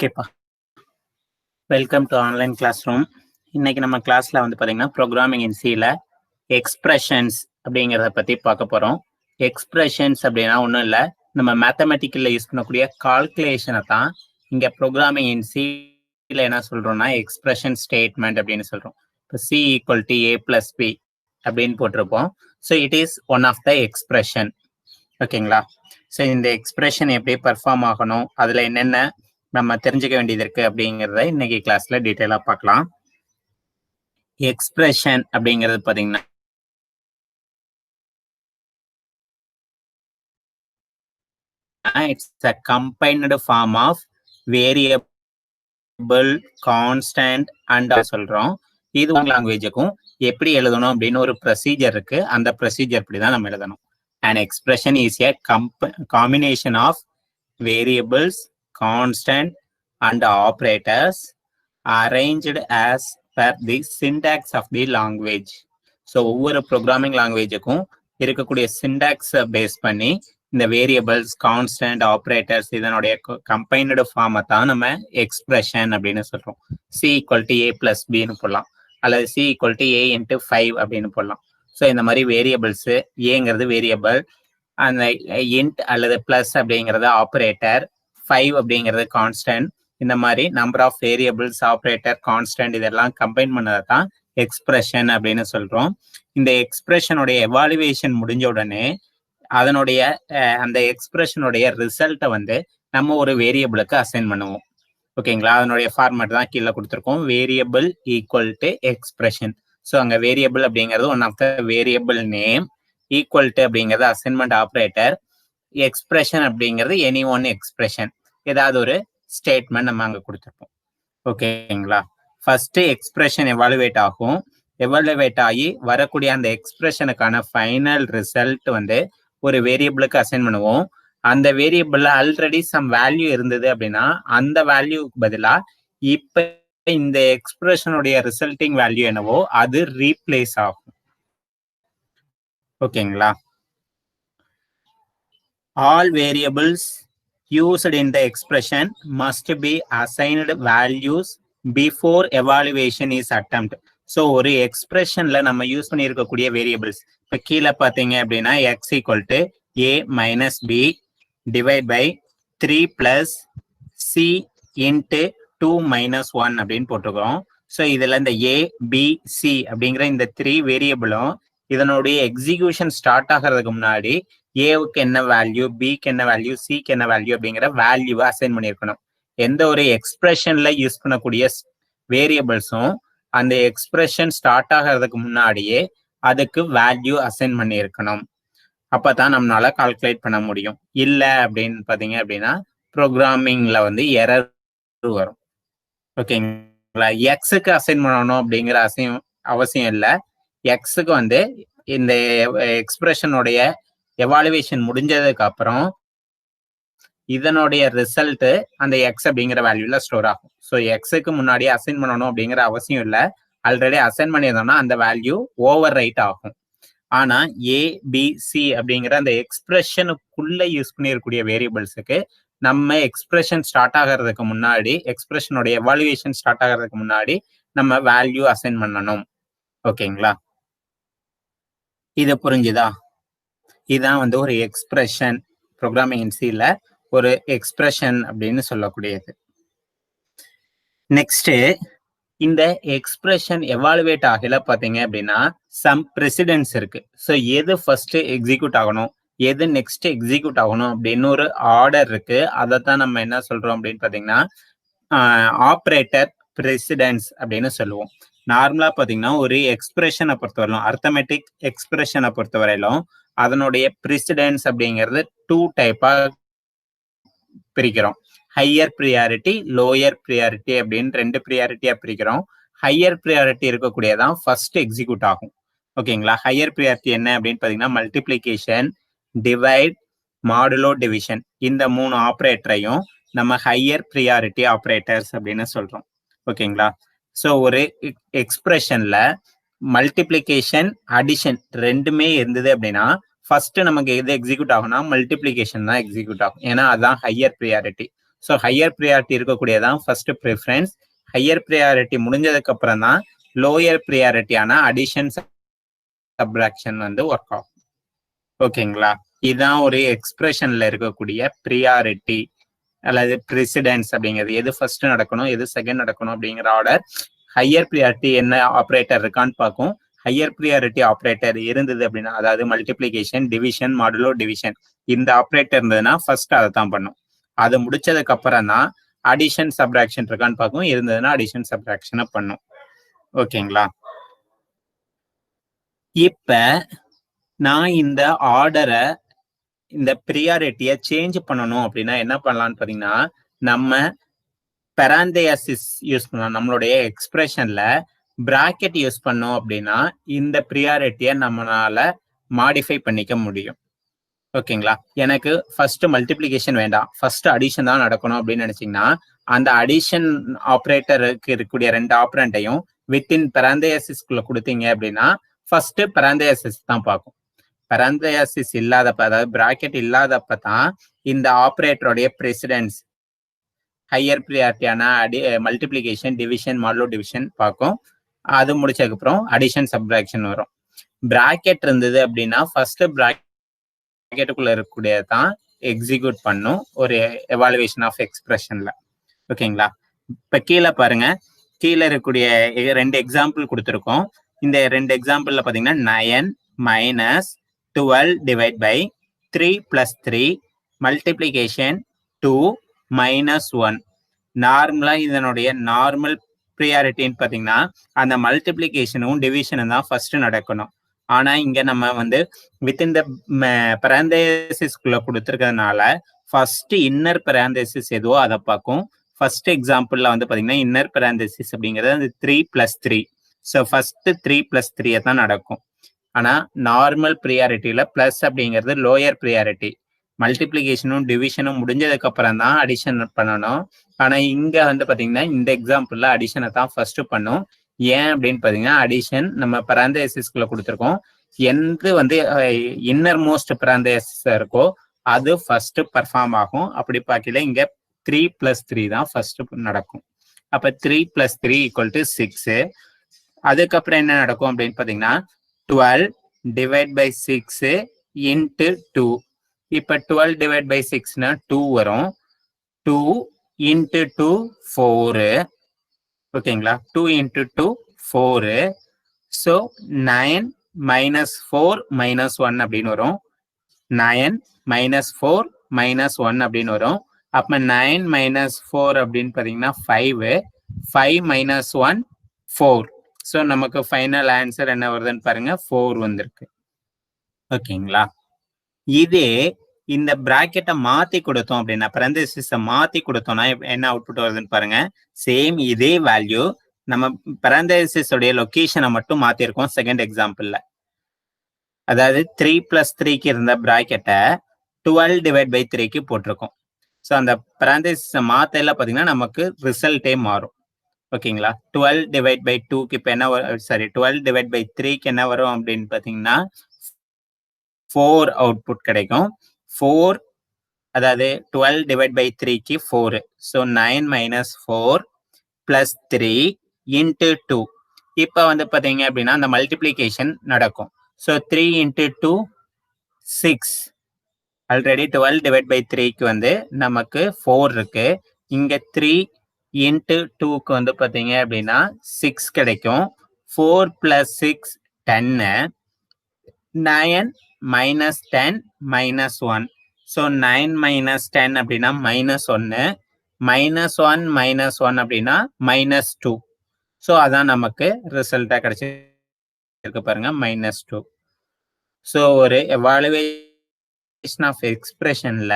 ஓகேப்பா, welcome to online classroom. இன்னைக்கு நம்ம கிளாஸ்ல வந்து பார்த்தீங்கன்னா ப்ரோக்ராமிங் இன் சில எக்ஸ்பிரஷன்ஸ் அப்படிங்கிறத பற்றி பார்க்க போகிறோம். எக்ஸ்பிரஷன்ஸ் அப்படின்னா ஒன்றும் இல்லை, நம்ம மேத்தமெட்டிக்கலில் யூஸ் பண்ணக்கூடிய கால்குலேஷனை தான் இங்கே ப்ரோக்ராமிங் இன் சில என்ன சொல்கிறோம்னா எக்ஸ்பிரஷன் ஸ்டேட்மெண்ட் அப்படின்னு சொல்கிறோம். இப்போ C equal to A plus B அப்படின்னு போட்டிருப்போம். So it is one of the expression. ஓகேங்களா? ஸோ இந்த எக்ஸ்பிரஷன் எப்படி பர்ஃபார்ம் ஆகணும், அதில் என்னென்ன நம்ம தெரிஞ்சுக்க வேண்டியது இருக்கு அப்படிங்கிறத இன்னைக்கு கிளாஸ்ல டீட்டெயிலா பார்க்கலாம். எக்ஸ்பிரஷன் அப்படிங்கிறது பாத்தீங்கன்னா it's a combined form of variable, constant and சொல்றோம். இது உங்க லாங்குவேஜுக்கும் எப்படி எழுதணும் அப்படின்னு ஒரு ப்ரொசீஜர் இருக்கு. அந்த ப்ரொசீஜர் படி தான் நம்ம எழுதணும். An expression is a combination of variables, constant and operators arranged as per the syntax of the language. So ஒவ்வொரு ப்ரோக்ராமிங் லாங்குவேஜுக்கும் இருக்கக்கூடிய சின்டாக்ஸை பேஸ் பண்ணி இந்த வேரியபிள்ஸ், கான்ஸ்டன்ட், ஆப்ரேட்டர்ஸ் இதனுடைய கம்பைன்டு ஃபார்மை தான் நம்ம எக்ஸ்பிரஷன் அப்படின்னு சொல்றோம். C equal to A plus பின்னு போடலாம், அல்லது C equal to A into 5 அப்படின்னு போடலாம். ஸோ இந்த மாதிரி வேரியபிள்ஸ், ஏங்கிறது வேரியபிள், அந்த இன்ட் அல்லது பிளஸ் அப்படிங்கிறது ஆப்ரேட்டர், 5 அப்படிங்கிறது கான்ஸ்டன்ட், இந்த மாதிரி number of variables, operator, constant இதெல்லாம் கம்பைன் பண்ணதை தான் எக்ஸ்பிரஷன் அப்படின்னு சொல்றோம். இந்த எக்ஸ்பிரஷனுடைய எவாலுவேஷன் முடிஞ்ச உடனே அதனுடைய அந்த எக்ஸ்பிரஷனுடைய ரிசல்ட்டை வந்து நம்ம ஒரு வேரியபிளுக்கு அசைன் பண்ணுவோம். ஓகேங்களா? அதனுடைய ஃபார்மேட் தான் கீழே கொடுத்துருக்கோம். Variable equal to expression. So அங்கே வேரியபிள் அப்படிங்கிறது one of the variable name, equal to அப்படிங்கிறது அசைன்மெண்ட் ஆப்ரேட்டர், எக்ஸ்பிரஷன் அப்படிங்கிறது எனி ஒன் எக்ஸ்பிரஷன், ஏதாவது ஒரு ஸ்டேட்மெண்ட் நம்ம அங்கே கொடுத்துருப்போம். ஓகேங்களா? ஃபர்ஸ்ட் எக்ஸ்பிரஷன் எவாலுவேட் ஆகும். எவாலுவேட் ஆகி வரக்கூடிய அந்த எக்ஸ்பிரஷனுக்கான ஃபைனல் ரிசல்ட் வந்து ஒரு வேரியபிளுக்கு அசைன் பண்ணுவோம். அந்த வேரியபிள்ல ஆல்ரெடி சம் வேல்யூ இருந்தது அப்படின்னா அந்த வேல்யூக்கு பதிலா இப்ப இந்த எக்ஸ்பிரஷனுடைய ரிசல்ட்டிங் வேல்யூ என்னவோ அது ரீப்ளேஸ் ஆகும். ஓகேங்களா? All variables used in the expression must be assigned values before evaluation is attempted. So ஒரு எக்ஸ்பிரஷன்ல நம்ம யூஸ் பண்ணியிருக்கக்கூடிய வேரியபிள்ஸ் இப்போ கீழே பார்த்தீங்க அப்படின்னா X equal to A minus B divide by 3 plus C into 2 minus 1 அப்படின்னு போட்டிருக்கோம். ஸோ இதில் இந்த ஏ பி சி அப்படிங்கிற இந்த 3 வேரியபிளும் இதனுடைய எக்ஸிகியூஷன் ஸ்டார்ட் ஆகிறதுக்கு முன்னாடி ஏவுக்கு என்ன வேல்யூ, பிக்கு என்ன வேல்யூ, சிக்கு என்ன வேல்யூ அப்படிங்கிற வேல்யூவை அசைன் பண்ணியிருக்கணும். எந்த ஒரு எக்ஸ்பிரஷன்ல யூஸ் பண்ணக்கூடிய வேரியபிள்ஸும் அந்த எக்ஸ்பிரஷன் ஸ்டார்ட் ஆகிறதுக்கு முன்னாடியே அதுக்கு வேல்யூ அசைன் பண்ணியிருக்கணும். அப்பதான் நம்மளால கால்குலேட் பண்ண முடியும். இல்லை அப்படின்னு பார்த்தீங்க அப்படின்னா ப்ரோக்ராமிங்ல வந்து எரர் வரும். ஓகேங்களா? எக்ஸுக்கு அசைன் பண்ணணும் அப்படிங்கிற அவசியம் இல்லை. எக்ஸுக்கு வந்து இந்த எக்ஸ்பிரஷனுடைய எவாலுவேஷன் முடிஞ்சதுக்கு அப்புறம் இதனுடைய ரிசல்ட் அந்த எக்ஸ் அப்படிங்கிற வேல்யூல ஸ்டோர் ஆகும். ஸோ எக்ஸுக்கு முன்னாடி அசைன் பண்ணணும் அப்படிங்கிற அவசியம் இல்லை. ஆல்ரெடி அசைன் பண்ணியிருந்தோம்னா அந்த வேல்யூ ஓவர் ரைட் ஆகும். ஆனா ஏ பி சி அப்படிங்கிற அந்த எக்ஸ்பிரஷனுக்குள்ள யூஸ் பண்ணிருக்கக்கூடிய வேரியபிள்ஸுக்கு நம்ம எக்ஸ்பிரஷன் ஸ்டார்ட் ஆகிறதுக்கு முன்னாடி, எக்ஸ்பிரஷனுடைய எவாலுவேஷன் ஸ்டார்ட் ஆகிறதுக்கு முன்னாடி நம்ம வேல்யூ அசைன் பண்ணணும். ஓகேங்களா? இது புரிஞ்சுதா? இதுதான் வந்து ஒரு எக்ஸ்பிரஷன், ப்ரோக்ராமிங் இன் சில ஒரு எக்ஸ்பிரஷன் அப்படின்னு சொல்லக்கூடியது. நெக்ஸ்ட், இந்த எக்ஸ்பிரஷன் எவாலுவேட் ஆகல பாத்தீங்க அப்படின்னா சம் பிரசிடென்ஸ் இருக்கு. ஸோ எது ஃபர்ஸ்ட் எக்ஸிக்யூட் ஆகணும், எது நெக்ஸ்ட் எக்ஸிக்யூட் ஆகணும் அப்படின்னு ஒரு ஆர்டர் இருக்கு. அதைத்தான் நம்ம என்ன சொல்றோம் அப்படின்னு பாத்தீங்கன்னா ஆப்ரேட்டர் பிரசிடென்ஸ் அப்படின்னு சொல்லுவோம். நார்மலா பாத்தீங்கன்னா ஒரு எக்ஸ்பிரஷனை பொறுத்தவரையிலும், அர்த்தமெட்டிக் எக்ஸ்பிரஷனை பொறுத்தவரையிலும் அதனுடைய பிரசிடென்ஸ் அப்படிங்கிறது 2 டைப்பா பிரிக்கிறோம். ஹையர் ப்ரியாரிட்டி, லோயர் ப்ரியாரிட்டி அப்படின்னு 2 ப்ரியாரிட்டியா பிரிக்கிறோம். ஹையர் ப்ரியாரிட்டி இருக்கக்கூடியதான் ஃபர்ஸ்ட் எக்ஸிக்யூட் ஆகும். ஓகேங்களா? ஹையர் ப்ரியாரிட்டி என்ன அப்படின்னு பாத்தீங்கன்னா மல்டிப்ளிகேஷன், டிவைட், மாடுலோ, டிவிஷன், இந்த 3 ஆப்ரேட்டரையும் நம்ம ஹையர் ப்ரியாரிட்டி ஆப்ரேட்டர்ஸ் அப்படின்னு சொல்றோம். ஓகேங்களா? ஸோ ஒரு எக்ஸ்பிரஷன்ல மல்டிப்ளிகேஷன், அடிஷன் ரெண்டுமே இருந்தது அப்படின்னா ஃபர்ஸ்ட் நமக்கு எது எக்ஸிக்யூட் ஆகும்னா மல்டிப்ளிகேஷன் தான் எக்ஸிக்யூட் ஆகும். ஏன்னா அதுதான் higher priority. So higher priority இருக்கக்கூடியதான் ஃபர்ஸ்ட் ப்ரிஃபரன்ஸ். ஹையர் ப்ரியாரிட்டி முடிஞ்சதுக்கு அப்புறம் தான் லோயர் ப்ரியாரிட்டியான அடிஷன் சப்ராக்ஷன் வந்து ஒர்க் ஆகும். ஓகேங்களா? இதுதான் ஒரு எக்ஸ்பிரஷன்ல இருக்கக்கூடிய ப்ரியாரிட்டி அல்லது ப்ரெசிடென்ஸ் அப்படிங்கிறது. எது ஃபர்ஸ்ட் நடக்கணும், எது செகண்ட் நடக்கணும் அப்படிங்கிற ஆர்டர். ஹையர் ப்ரியாரிட்டி என்ன ஆப்ரேட்டர் இருக்கான்னு பார்க்கும். ஹையர் ப்ரியாரிட்டி ஆப்ரேட்டர் இருந்தது அப்படின்னா, அதாவது மல்டிப்ளிகேஷன், டிவிஷன், மாடுலோ டிவிஷன், இந்த ஆப்ரேட்டர் இருந்ததுன்னா ஃபர்ஸ்ட் அதை தான் பண்ணும். அது முடிச்சதுக்கு அப்புறம் தான் அடிஷன் சப்ராக்ஷன் இருக்கான்னு பார்க்கும். இருந்ததுன்னா அடிஷன் சப்ராக்ஷனை பண்ணும். ஓகேங்களா? இப்ப நான் இந்த ஆர்டரை, இந்த ப்ரியாரிட்டியை சேஞ்ச் பண்ணணும் அப்படின்னா என்ன பண்ணலாம்னு பார்த்தீங்கன்னா, நம்ம பெராந்தேசிஸ் யூஸ் பண்ணலாம். நம்மளுடைய எக்ஸ்பிரஷன்ல பிராக்கெட் யூஸ் பண்ணோம் அப்படின்னா இந்த ப்ரியாரிட்டியை நம்மளால மாடிஃபை பண்ணிக்க முடியும். ஓகேங்களா? எனக்கு ஃபர்ஸ்ட் மல்டிப்ளிகேஷன் வேண்டாம், ஃபர்ஸ்ட் அடிஷன் தான் நடக்கணும் அப்படின்னு நினைச்சீங்கன்னா, அந்த அடிஷன் ஆப்ரேட்டருக்கு இருக்கக்கூடிய ரெண்டு ஆப்ரண்ட்டையும் வித்தின் பெராந்தேசிஸ்குள்ள கொடுத்தீங்க அப்படின்னா ஃபர்ஸ்ட் பெராந்தேசிஸ் தான் பார்க்கும். பெராந்தேசிஸ் இல்லாதப்ப, அதாவது பிராக்கெட் இல்லாதப்ப தான் இந்த ஆப்ரேட்டருடைய பிரசிடென்ஸ் ஹையர் ப்ரியாரிட்டியான மல்டிப்ளிகேஷன், டிவிஷன், மாடுலோ டிவிஷன் பார்க்கும். அது முடிச்சதுக்கப்புறம் அடிஷன் சப்ராக்ஷன் வரும். பிராக்கெட் இருந்தது அப்படின்னா ஃபர்ஸ்ட் பிராக்கெட்டுக்குள்ள இருக்கக்கூடியதான் எக்ஸிக்யூட் பண்ணும் ஒரு எவாலுவேஷன் ஆஃப் எக்ஸ்பிரஷன்ல. ஓகேங்களா? இப்ப கீழே பாருங்க, கீழே இருக்கக்கூடிய ரெண்டு எக்ஸாம்பிள் கொடுத்துருக்கோம். இந்த ரெண்டு எக்ஸாம்பிள்ல பாத்தீங்கன்னா 9 minus 12 divide by 3 plus 3 multiplication 2 minus 1. நார்மலா இதனுடைய நார்மல் ப்ரியாரிட்டின்னு பாத்தீங்கன்னா அந்த மல்டிப்ளிகேஷனும் டிவிஷனும் தான் ஃபர்ஸ்ட் நடக்கணும். ஆனா இங்க நம்ம வந்து வித்தின் த பெராந்தேசிஸ்குள்ள கொடுத்துருக்கிறதுனால ஃபர்ஸ்ட் இன்னர் பெராந்தேசிஸ் எதுவோ அதை பார்க்கும். ஃபர்ஸ்ட் எக்ஸாம்பிள்ல வந்து பாத்தீங்கன்னா இன்னர் பெராந்தேசிஸ் அப்படிங்கிறது அந்த 3 plus 3. ஸோ ஃபர்ஸ்ட் 3 plus 3 தான் நடக்கும். ஆனா நார்மல் ப்ரியாரிட்டியில பிளஸ் அப்படிங்கிறது லோயர் ப்ரியாரிட்டி. மல்டிப்ளிகேஷனும் டிவிஷனும் முடிஞ்சதுக்கு அப்புறம் தான் அடிஷன் பண்ணணும். ஆனா இங்க வந்து பாத்தீங்கன்னா இந்த எக்ஸாம்பிள்ல அடிஷனை தான் ஃபர்ஸ்ட் பண்ணும். ஏன் அப்படின்னு பாத்தீங்கன்னா அடிஷன் நம்ம பெராந்தேசிஸ்குள்ள கொடுத்துருக்கோம். எந்த வந்து இன்னர் மோஸ்ட் பெராந்தேசிஸ் இருக்கோ அது ஃபர்ஸ்ட் பர்ஃபார்ம் ஆகும். அப்படி பார்க்கல இங்க 3 plus 3 தான் ஃபர்ஸ்ட் நடக்கும். அப்ப 3 plus 3 = 6. அதுக்கப்புறம் என்ன நடக்கும் அப்படின்னு பாத்தீங்கன்னா 12 divide by 6 into 2. இப்ப 12 divide by 6னா 2 வரும். 2 into 2 4. ஓகேங்களா? 2 into 2 4. ஸோ 9 minus 4 minus 1 அப்படின்னு வரும். 9 minus 4 minus 1 அப்படின்னு வரும். அப்ப 9 minus 4 அப்படின்னு பாத்தீங்கன்னா 5. 5 minus 1 4. ஸோ நமக்கு ஃபைனல் ஆன்சர் என்ன வருதுன்னு பாருங்க, 4 வந்திருக்கு. ஓகேங்களா? இதே இந்த பிராக்கெட்டை மாத்தி கொடுத்தோம் அப்படின்னா, பெராந்தேசிஸை மாத்தி கொடுத்தோம்னா என்ன அவுட்புட் வருதுன்னு பாருங்க. சேம் இதே வேல்யூ நம்ம பெராந்தேசிஸோடைய லொகேஷனை மட்டும் மாத்திருக்கோம் செகண்ட் எக்ஸாம்பிள்ல. அதாவது 3 plus 3க்கு இருந்த பிராக்கெட்டை 12 divide by 3க்கு போட்டிருக்கோம். ஸோ அந்த பெராந்தேசிஸை மாத்தையில பாத்தீங்கன்னா நமக்கு ரிசல்ட்டே மாறும். ஓகேங்களா? 12 divide by 2க்கு இப்போ என்ன 12 divide by 3க்கு என்ன வரும் அப்படின்னு பாத்தீங்கன்னா 4 அவுட்புட் கிடைக்கும். 4, அதாவது 12 divide by 3க்கு 4. So 9 minus 4 plus 3 into 2. இப்போ வந்து பாத்தீங்க அப்படின்னா அந்த மல்டிப்ளிகேஷன் நடக்கும். So 3 into 2 6. Already 12 divide by 3க்கு வந்து நமக்கு 4 இருக்கு. இங்க 3 into 2க்கு வந்து பாத்தீங்க அப்படின்னா 6 கிடைக்கும். 4 plus 6 10. 9 minus 10 minus 1. So 9 minus 10 அப்படின்னா -1. -1 minus 1 அப்படின்னா -2. ஸோ அதான் நமக்கு ரிசல்ட்டா கிடைச்சிருக்கு பாருங்க, -2. ஸோ ஒரு எவாலுவேஷன் ஆஃப் எக்ஸ்பிரஷன்ல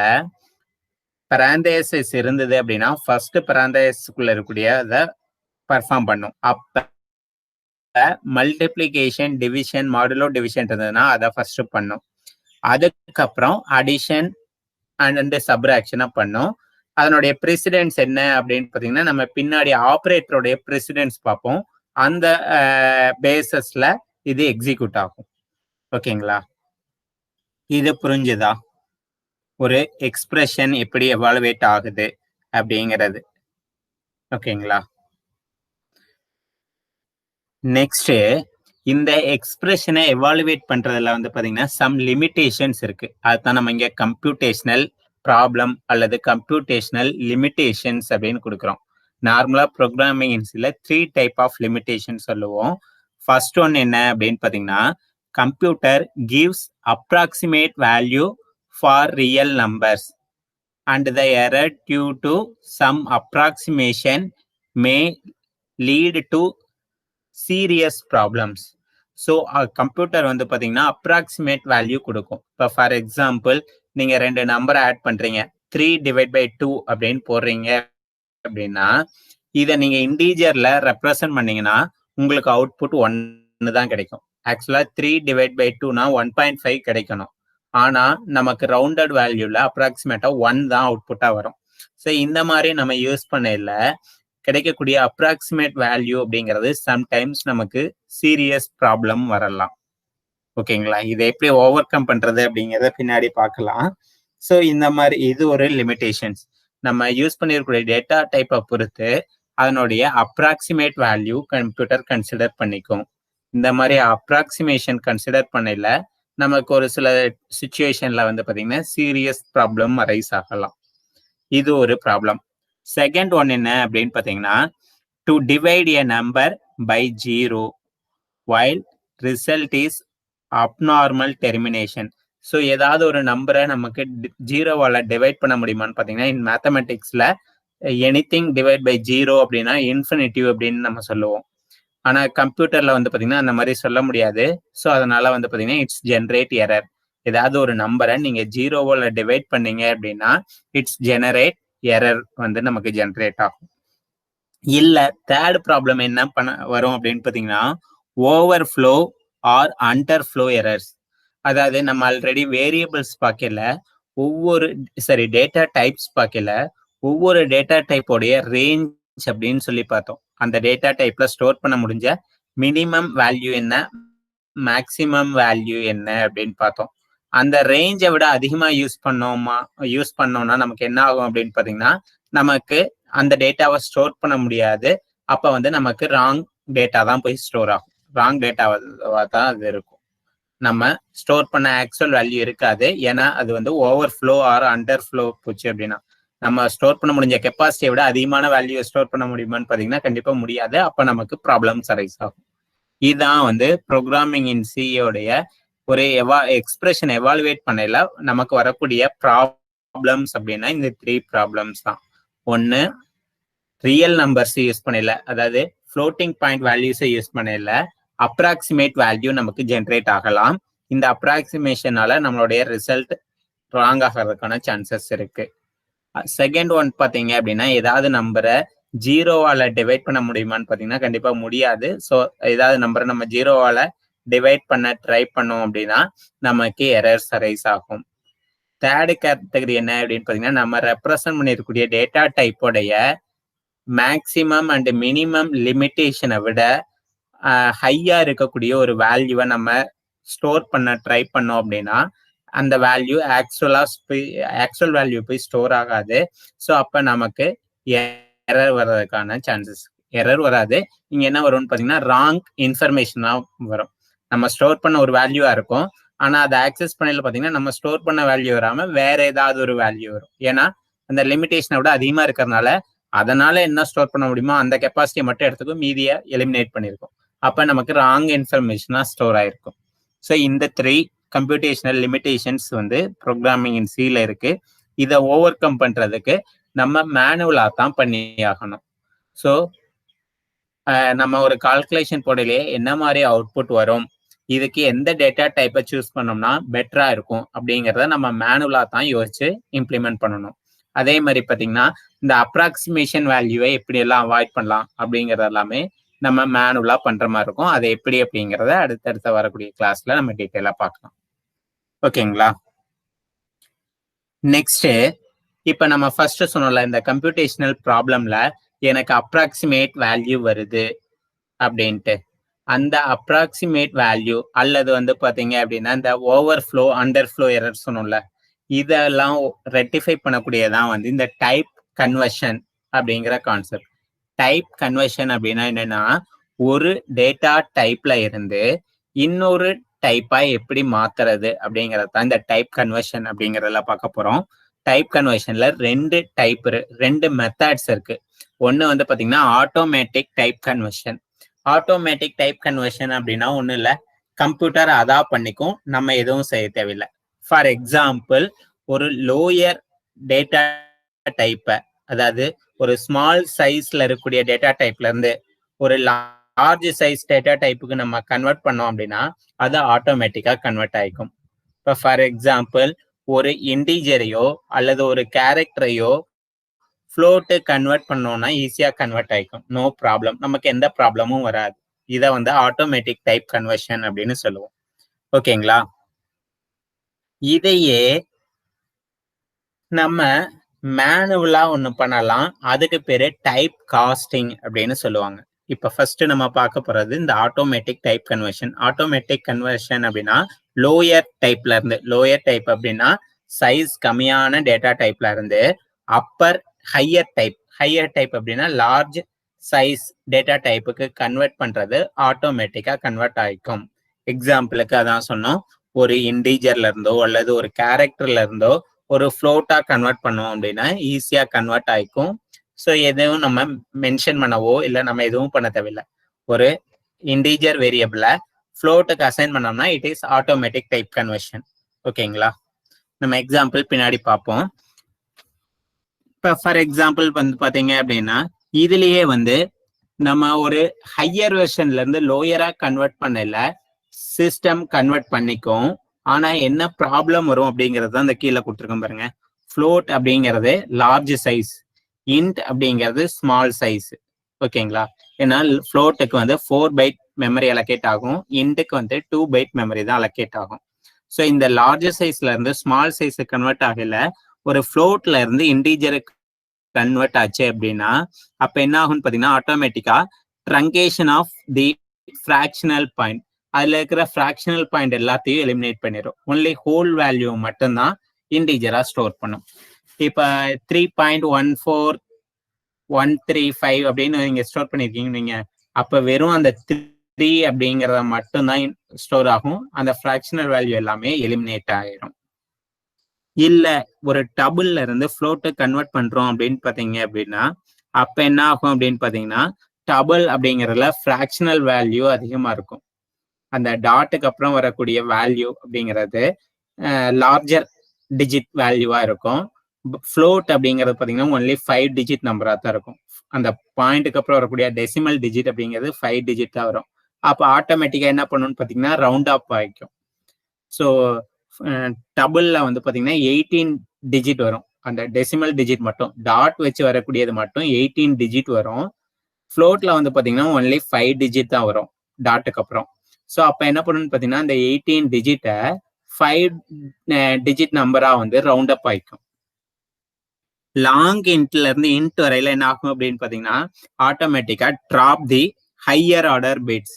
பெராந்தேசிஸ் இருந்தது அப்படின்னா ஃபர்ஸ்ட் பெராந்தேசிஸ்க்குள்ள இருக்கக்கூடிய அதை பர்ஃபார்ம் பண்ணும். அப்ப மல்டிப்ளிகேஷன், டிவிஷன், மாடுலோ டிவிஷன் இருந்ததுன்னா அதை ஃபர்ஸ்ட் பண்ணும். அதுக்கப்புறம் அடிஷன் அண்ட் சப்ராக்ஷனை பண்ணும். அதனுடைய பிரசிடென்ஸ் என்ன அப்படின்னு பாத்தீங்கன்னா நம்ம பின்னாடி ஆப்ரேட்டருடைய பிரசிடென்ஸ் பார்ப்போம். அந்த பேசஸ்ல இது எக்ஸிக்யூட் ஆகும். ஓகேங்களா? இது புரிஞ்சுதா? ஒரு எக்ஸ்பிரஷன் எப்படி எவாலுவேட் ஆகுது அப்படிங்கிறது. ஓகேங்களா? நெக்ஸ்ட் இந்த எக்ஸ்பிரஷனை எவாலுவேட் பண்றதுல வந்து பாத்தீங்கன்னா சம் லிமிடேஷன்ஸ் இருக்கு. அதுதான் நம்ம இங்க கம்ப்யூட்டேஷனல் ப்ராப்ளம் அல்லது கம்ப்யூட்டேஷனல் லிமிடேஷன்ஸ் அப்படின்னு கொடுக்குறோம். நார்மலா ப்ரோக்ராமிங்ஸ்ல 3 டைப் ஆஃப் லிமிடேஷன் சொல்லுவோம். ஃபர்ஸ்ட் ஒன் என்ன அப்படின்னு பாத்தீங்கன்னா, computer gives approximate value for real numbers and the error due to some approximation may lead to serious problems. So computer வந்து பார்த்தீங்கன்னா அப்ராக்சிமேட் வேல்யூ கொடுக்கும். இப்போ ஃபார் எக்ஸாம்பிள் நீங்கள் 2 நம்பரை ஆட் பண்ணுறீங்க, 3/2 அப்படின்னு போடுறீங்க அப்படின்னா, இதை நீங்கள் இன்டீஜரில் ரெப்ரசன்ட் பண்ணீங்கன்னா உங்களுக்கு அவுட்புட் 1 தான் கிடைக்கும். ஆக்சுவலாக 3/2னா 1.5 கிடைக்கணும். ஆனா நமக்கு ரவுண்டட் வேல்யூல அப்ராக்சிமேட்டா 1 தான் அவுட்புட்டா வரும். ஸோ இந்த மாதிரி நம்ம யூஸ் பண்ணல கிடைக்கக்கூடிய அப்ராக்சிமேட் வேல்யூ அப்படிங்கிறது சம்டைம்ஸ் நமக்கு சீரியஸ் ப்ராப்ளம் வரலாம். ஓகேங்களா? இதை எப்படி ஓவர் கம் பண்றது அப்படிங்கிறத பின்னாடி பார்க்கலாம். ஸோ இந்த மாதிரி இது ஒரு லிமிடேஷன்ஸ். நம்ம யூஸ் பண்ணிருக்கக்கூடிய டேட்டா டைப்பை பொறுத்து அதனுடைய அப்ராக்சிமேட் வேல்யூ கம்ப்யூட்டர் கன்சிடர் பண்ணிக்கும். இந்த மாதிரி அப்ராக்சிமேஷன் கன்சிடர் பண்ணல நமக்கு ஒரு சில சிச்சுவேஷன்ல வந்து பாத்தீங்கன்னா சீரியஸ் ப்ராப்ளம் அரைஸ் ஆகலாம். இது ஒரு ப்ராப்ளம். செகண்ட் ஒன் என்ன அப்படின்னு பாத்தீங்கன்னா, to divide a number by 0 while result is abnormal termination. So ஏதாவது ஒரு நம்பரை நமக்கு 0வால டிவைட் பண்ண முடியுமான்னு பாத்தீங்கன்னா, இன் மேத்தமெட்டிக்ஸ்ல எனிதிங் டிவைட் பை 0 அப்படின்னா இன்ஃபினிட்டிவ் அப்படின்னு நம்ம சொல்லுவோம். ஆனா கம்ப்யூட்டர்ல வந்து பாத்தீங்கன்னா அந்த மாதிரி சொல்ல முடியாது. ஸோ அதனால வந்து பாத்தீங்கன்னா இட்ஸ் ஜெனரேட் எரர். ஏதாவது ஒரு நம்பரை நீங்க 0வால டிவைட் பண்ணீங்க அப்படின்னா இட்ஸ் ஜெனரேட் எரர் வந்து நமக்கு ஜெனரேட் ஆகும். இல்ல தேர்ட் ப்ராப்ளம் என்ன பண்ண வரும் அப்படின்னு பாத்தீங்கன்னா, ஓவர்ஃப்ளோ ஆர் அண்டர்ஃப்ளோ எரர்ஸ். அதாவது நம்ம ஆல்ரெடி வேரியபிள்ஸ் பார்க்கல, டேட்டா டைப்ஸ் பார்க்கல, ஒவ்வொரு டேட்டா டைப்போடைய ரேஞ்ச் அப்படின்னு சொல்லி பார்த்தோம். அந்த டேட்டா டைப்ல ஸ்டோர் பண்ண முடிஞ்ச மினிமம் வேல்யூ என்ன, மேக்சிமம் வேல்யூ என்ன அப்படின்னு பார்த்தோம். அந்த ரேஞ்சை விட அதிகமா யூஸ் பண்ணோம்னா நமக்கு என்ன ஆகும் அப்படின்னு பாத்தீங்கன்னா, நமக்கு அந்த டேட்டாவை ஸ்டோர் பண்ண முடியாது. அப்ப வந்து நமக்கு ராங் டேட்டா தான் போய் ஸ்டோர் ஆகும். ராங் டேட்டாவா தான் அது இருக்கும். நம்ம ஸ்டோர் பண்ண ஆக்சுவல் வேல்யூ இருக்காது. ஏன்னா அது வந்து ஓவர்ஃப்ளோ ஆர் அண்டர்ஃப்ளோ போச்சு அப்படின்னா, நம்ம ஸ்டோர் பண்ண முடிஞ்ச கெப்பாசிட்டியை விட அதிகமான வேல்யூ ஸ்டோர் பண்ண முடியுமான்னு பாத்தீங்கன்னா கண்டிப்பா முடியாது. அப்ப நமக்கு ப்ராப்ளம்ஸ் அரைஸ் ஆகும். இதுதான் வந்து ப்ரோக்ராமிங் இன் சியோடைய ஒரு எக்ஸ்பிரஷன் எவாலுவேட் பண்ணல நமக்கு வரக்கூடிய ப்ராப்ளம்ஸ் அப்படின்னா இந்த 3 ப்ராப்ளம்ஸ் தான். ஒன்னு, ரியல் நம்பர்ஸ் யூஸ் பண்ணல, அதாவது ஃப்ளோட்டிங் பாயிண்ட் வேல்யூஸை யூஸ் பண்ணல அப்ராக்சிமேட் வேல்யூ நமக்கு ஜென்ரேட் ஆகலாம். இந்த அப்ராக்சிமேஷனால நம்மளுடைய ரிசல்ட் ராங் ஆகிறதுக்கான சான்சஸ் இருக்கு. செகண்ட் ஒன் பாத்தீங்க அப்படின்னா, ஏதாவது நம்பரை 0வால டிவைட் பண்ண முடியுமான்னு பாத்தீங்கன்னா கண்டிப்பா முடியாது. ஸோ ஏதாவது நம்பரை நம்ம 0வால டிவைட் பண்ண ட்ரை பண்ணோம் அப்படின்னா நமக்கு எரர்ஸ் அரைஸ் ஆகும். தேர்ட் கேட்டகரி என்ன அப்படின்னு பாத்தீங்கன்னா, நம்ம ரெப்ரசன்ட் பண்ணிருக்கக்கூடிய டேட்டா டைப்போடைய மேக்சிமம் அண்ட் மினிமம் லிமிட்டேஷனை விட ஹையா இருக்கக்கூடிய ஒரு வேல்யூவை நம்ம ஸ்டோர் பண்ண ட்ரை பண்ணோம் அப்படின்னா அந்த வேல்யூ ஆக்சுவல் வேல்யூ போய் ஸ்டோர் ஆகாது. ஸோ அப்ப நமக்கு எரர் வர்றதுக்கான சான்சஸ். எரர் வராது, இங்க என்ன வரும்னு பாத்தீங்கன்னா ராங் இன்ஃபர்மேஷனா வரும். நம்ம ஸ்டோர் பண்ண ஒரு வேல்யூவா இருக்கும், ஆனா அதை ஆக்சஸ் பண்ணல பாத்தீங்கன்னா நம்ம ஸ்டோர் பண்ண வேல்யூ வராம வேற ஏதாவது ஒரு வேல்யூ வரும். ஏன்னா அந்த லிமிடேஷனை விட அதிகமா இருக்கிறதுனால அதனால என்ன ஸ்டோர் பண்ண முடியுமோ அந்த கெப்பாசிட்டியை மட்டும் எடுத்துக்கும், மீதியை எலிமினேட் பண்ணிருக்கும். அப்ப நமக்கு ராங் இன்ஃபர்மேஷனா ஸ்டோர் ஆயிருக்கும். ஸோ இந்த 3 கம்ப்யூட்டேஷனல் லிமிடேஷன்ஸ் வந்து ப்ரோக்ராமிங் இன் சில இருக்கு. இதை ஓவர் கம் பண்றதுக்கு நம்ம மேனுவலா தான் பண்ணி ஆகணும். ஸோ நம்ம ஒரு கால்குலேஷன் போடலையே என்ன மாதிரி அவுட்புட் வரும், இதுக்கு எந்த டேட்டா டைப்பை சூஸ் பண்ணோம்னா பெட்டரா இருக்கும் அப்படிங்கிறத நம்ம மேனுவலா தான் யோசிச்சு இம்ப்ளிமெண்ட் பண்ணணும். அதே மாதிரி பாத்தீங்கன்னா இந்த அப்ராக்சிமேஷன் வேல்யூவை எப்படி எல்லாம் அவாய்ட் பண்ணலாம் அப்படிங்கறது எல்லாமே நம்ம மேனுவலா பண்ற மாதிரி இருக்கும். அதை எப்படி அப்படிங்கிறத அடுத்தடுத்த வரக்கூடிய கிளாஸ்ல நம்ம டீட்டெயிலா பார்க்கலாம். ஓகேங்களா? நெக்ஸ்ட், இப்ப நம்ம ஃபர்ஸ்ட் சொன்னோம்ல, இந்த கம்ப்யூட்டேஷனல் ப்ராப்ளம்ல எனக்கு அப்ராக்சிமேட் வேல்யூ வருது அப்படின்ட்டு, அந்த அப்ராக்சிமேட் வேல்யூ அல்லது வந்து பாத்தீங்க அப்படின்னா இந்த ஓவர்ஃப்ளோ அண்டர்ஃப்ளோ எரர் சொன்னோம்ல, இதெல்லாம் ரெக்டிஃபை பண்ணக்கூடியதான் வந்து இந்த டைப் கன்வர்ஷன் அப்படிங்கிற கான்செப்ட். டைப் கன்வர்ஷன் அப்படின்னா என்னன்னா, ஒரு டேட்டா டைப்ல இருந்து இன்னொரு டைப்பா எப்படி மாத்துறது அப்படிங்கறது தான் இந்த டைப் கன்வர்ஷன் அப்படிங்கறதுல பார்க்க போறோம். டைப் கன்வர்ஷன்ல ரெண்டு மெத்தட்ஸ் இருக்கு. ஒன்னு வந்து பாத்தீங்கன்னா automatic type conversion. Automatic type conversion அப்படின்னா ஒன்றும் இல்லை, கம்ப்யூட்டர் அடாப்ட் பண்ணிக்கும், நம்ம எதுவும் செய்ய தேவையில்லை. ஃபார் எக்ஸாம்பிள், ஒரு லோயர் டேட்டா டைப்பை, அதாவது ஒரு ஸ்மால் சைஸ்ல இருக்கக்கூடிய டேட்டா டைப்ல இருந்து ஒரு லார்ஜ் சைஸ் டேட்டா டைப்புக்கு நம்ம கன்வெர்ட் பண்ணோம் அப்படின்னா அது ஆட்டோமேட்டிக்கா கன்வெர்ட் ஆகிக்கும். இப்போ ஃபார் எக்ஸாம்பிள், ஒரு இன்டீஜரையோ அல்லது ஒரு கேரக்டரையோ ஃப்ளோட்டு கன்வெர்ட் பண்ணோம்னா ஈஸியா கன்வெர்ட் ஆகிக்கும், நோ ப்ராப்ளம், நமக்கு எந்த ப்ராப்ளமும் வராது. இதை வந்து ஆட்டோமேட்டிக் டைப் கன்வர்ஷன் அப்படின்னு சொல்லுவோம். ஓகேங்களா? இதையே நம்ம மேனுவலா ஒண்ணு பண்ணலாம், அதுக்கு பேரு டைப் காஸ்டிங் அப்படின்னு சொல்லுவாங்க. இப்ப ஃபர்ஸ்ட் நம்ம பார்க்க போறது இந்த automatic type conversion. Automatic conversion அப்படின்னா லோயர் டைப்ல இருந்து, லோயர் டைப் அப்படின்னா சைஸ் கம்மியான டேட்டா டைப்ல இருந்து அப்பர் ஹையர் டைப் அப்படின்னா லார்ஜ் சைஸ் டேட்டா டைப்புக்கு கன்வெர்ட் பண்றது ஆட்டோமேட்டிக்கா கன்வெர்ட் ஆகிக்கும். எக்ஸாம்பிளுக்கு அதான் சொன்னோம், ஒரு இன்டீஜர்ல இருந்தோ அல்லது ஒரு கேரக்டர்ல இருந்தோ ஒரு ஃப்ளோட்டா கன்வெர்ட் பண்ணோம் அப்படின்னா ஈஸியா கன்வெர்ட் ஆகிக்கும். ஸோ எதுவும் நம்ம மென்ஷன் பண்ணவோ இல்லை நம்ம எதுவும் பண்ண தேவையில்லை. ஒரு இன்டீஜர் வேரியபிளை ஃப்ளோட்டுக்கு அசைன் பண்ணோம்னா it is automatic type conversion. ஓகேங்களா? நம்ம எக்ஸாம்பிள் பின்னாடி பார்ப்போம். இப்போ ஃபார் எக்ஸாம்பிள் வந்து பார்த்தீங்க அப்படின்னா இதுலயே வந்து நம்ம ஒரு ஹையர் வெர்ஷன்ல இருந்து லோயரா கன்வெர்ட் பண்ணல சிஸ்டம் கன்வெர்ட் பண்ணிக்கும். ஆனா என்ன ப்ராப்ளம் வரும் அப்படிங்கிறது அந்த கீழே கொடுத்துருக்கோம் பாருங்க. ஃப்ளோட் அப்படிங்கிறது லார்ஜ் சைஸ், இன்ட் அப்படிங்கிறது ஸ்மால் சைஸ். ஓகேங்களா? ஏன்னா ஃப்ளோட்டுக்கு வந்து 4 பைட் மெமரி அலோகேட் ஆகும், இன்ட்டுக்கு வந்து 2 பைட் மெமரி தான் அலோகேட் ஆகும். ஸோ இந்த லார்ஜ் சைஸ்ல இருந்து ஸ்மால் சைஸ் கன்வெர்ட் ஆகல, ஒரு ஃப்ளோட்ல இருந்து இன்டீஜருக்கு கன்வெர்ட் ஆச்சு அப்படின்னா அப்ப என்ன ஆகும்னு பாத்தீங்கன்னா ஆட்டோமேட்டிக்கா truncation of the fractional point, அதுல இருக்கிற ஃபிராக்ஷனல் பாயிண்ட் எல்லாத்தையும் எலிமினேட் பண்ணிடும். ஒன்லி ஹோல் வேல்யூ மட்டும்தான் இன்டீஜரா ஸ்டோர் பண்ணும். இப்ப 3.14135 அப்படின்னு நீங்க ஸ்டோர் பண்ணிருக்கீங்க நீங்க, அப்ப வெறும் அந்த 3 அப்படிங்கறத மட்டும்தான் ஸ்டோர் ஆகும், அந்த ஃபிராக்ஷனல் வேல்யூ எல்லாமே எலிமினேட் ஆயிரும். இல்ல ஒரு டபுள்ல இருந்து ஃப்ளோட்டை கன்வெர்ட் பண்றோம் அப்படின்னு பாத்தீங்க அப்படின்னா அப்ப என்ன ஆகும் அப்படின்னு பாத்தீங்கன்னா டபுள் அப்படிங்கறதுல ஃபிராக்ஷனல் வேல்யூ அதிகமா இருக்கும். அந்த டாட்டுக்கு அப்புறம் வரக்கூடிய வேல்யூ அப்படிங்கிறது லார்ஜர் டிஜிட் வேல்யூவா இருக்கும். ஃப்ளோட் அப்படிங்கிறது பாத்தீங்கன்னா ஒன்லி 5 டிஜிட் நம்பரா தான் இருக்கும். அந்த பாயிண்ட்டுக்கு அப்புறம் வரக்கூடிய டெசிமல் டிஜிட் அப்படிங்கிறது 5 டிஜிட் தான் வரும். அப்ப ஆட்டோமேட்டிக்கா என்ன பண்ணணும்னு பாத்தீங்கன்னா ரவுண்ட் ஆப் ஆகிக்கும். ஸோ டபுள்ல வந்து பாத்தீங்கன்னா 18 டிஜிட் வரும். அந்த டெசிமல் டிஜிட் மட்டும் டாட் வச்சு வரக்கூடியது மட்டும் 18 டிஜிட் வரும். ஃப்ளோட்ல வந்து பாத்தீங்கன்னா ஒன்லி 5 டிஜிட் தான் வரும் டாட்டுக்கு அப்புறம். ஸோ அப்ப என்ன பண்ணணும்னு பாத்தீங்கன்னா அந்த 18 டிஜிட்டை 5 டிஜிட் நம்பரா வந்து ரவுண்ட் அப் ஆயிக்கும். லாங் இன்ட்ல இருந்து இன்ட் வரையில என்ன ஆகும் அப்படின்னு பாத்தீங்கன்னா ஆட்டோமேட்டிக்கா டிராப் தி ஹையர் ஆர்டர் பிட்ஸ்.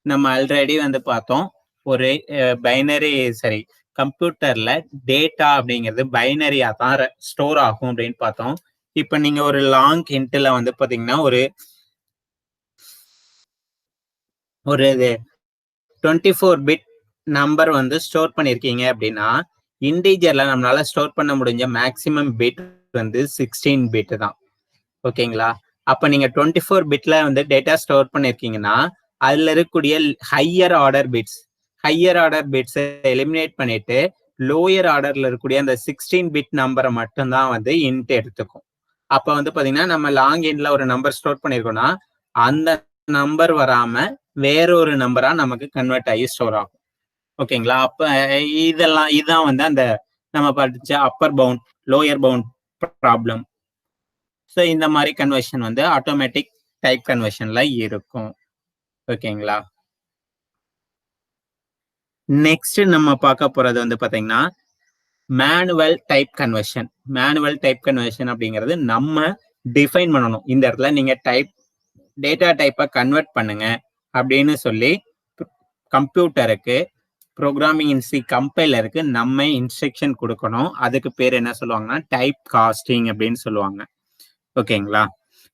நம்ம ஆல்ரெடி வந்து பார்த்தோம், ஒரு பைனரி சரி கம்ப்யூட்டர்ல டேட்டா அப்படிங்கிறது பைனரியா தான் ஸ்டோர் ஆகும் அப்படின்னு பார்த்தோம். இப்ப நீங்க ஒரு லாங் இன்ட்ல வந்து பாத்தீங்கன்னா ஒரு 24 பிட் நம்பர் வந்து ஸ்டோர் பண்ணிருக்கீங்க அப்படின்னா இன்டீஜர்ல நம்மளால ஸ்டோர் பண்ண முடிஞ்ச மேக்சிமம் பிட் வந்து 16 பிட் தான். ஓகேங்களா? அப்ப நீங்க 24 பிட்ல வந்து டேட்டா ஸ்டோர் பண்ணிருக்கீங்கன்னா அதுல இருக்கக்கூடிய ஹையர் ஆர்டர் பிட்ஸ் எலிமினேட் பண்ணிட்டு லோயர் ஆர்டர்ல இருக்கக்கூடிய அந்த 16 பிட் நம்பரை மட்டும்தான் வந்து இன்ட் எடுத்துக்கும். அப்ப வந்து பாத்தீங்கன்னா நம்ம லாங் இன்ட்ல ஒரு நம்பர் ஸ்டோர் பண்ணிருக்கோம்னா அந்த நம்பர் வராம வேறொரு நம்பரா நமக்கு கன்வெர்ட் ஆகி ஸ்டோர் ஆகும். ஓகேங்களா? அப்ப இதுதான் வந்து அந்த நம்ம படிச்ச upper bound lower bound problem. So இந்த மாதிரி கன்வர்ஷன் வந்து ஆட்டோமேட்டிக் டைப் கன்வர்ஷன்ல இருக்கும். ஓகேங்களா? நெக்ஸ்ட் நம்ம பார்க்க போறது வந்து பாத்தீங்கன்னா manual type conversion. Manual type conversion அப்படிங்கிறது நம்ம டிஃபைன் பண்ணணும். இந்த இடத்துல நீங்க டேட்டா டைப்பை கன்வெர்ட் பண்ணுங்க அப்படின்னு சொல்லி கம்ப்யூட்டருக்கு ப்ரோக்ராமிங் இன் சி கம்பைலருக்கு நம்ம இன்ஸ்ட்ரக்ஷன் கொடுக்கணும். அதுக்கு பேர் என்ன சொல்லுவாங்கன்னா டைப் காஸ்டிங் அப்படின்னு சொல்லுவாங்க. ஓகேங்களா?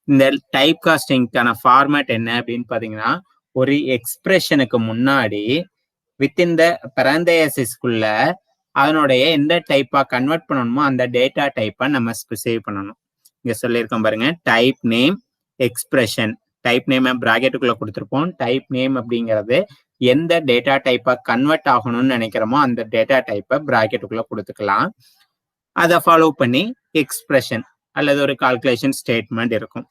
இந்த டைப் காஸ்டிங்க்கான ஃபார்மேட் என்ன அப்படின்னு பாத்தீங்கன்னா, ஒரு எக்ஸ்பிரஷனுக்கு முன்னாடி வித்தின் த பரந்தேசிஸ்குள்ள அதனுடைய எந்த டைப்பா கன்வெர்ட் பண்ணணுமோ அந்த டேட்டா டைப்பை நம்ம ஸ்பெசிஃபை பண்ணணும். இங்க சொல்லியிருக்கோம் பாருங்க, type name expression. Type name பிராக்கெட்டுக்குள்ள கொடுத்துருப்போம். டைப் நேம் அப்படிங்கிறது எந்த டேட்டா டைப்பா கன்வெர்ட் ஆகணும்னு நினைக்கிறோமோ அந்த டேட்டா டைப்பை பிராக்கெட்டுக்குள்ள கொடுத்துக்கலாம். அதை ஃபாலோ பண்ணி எக்ஸ்பிரஷன் அல்லது ஒரு கால்குலேஷன் ஸ்டேட்மெண்ட் இருக்கும்.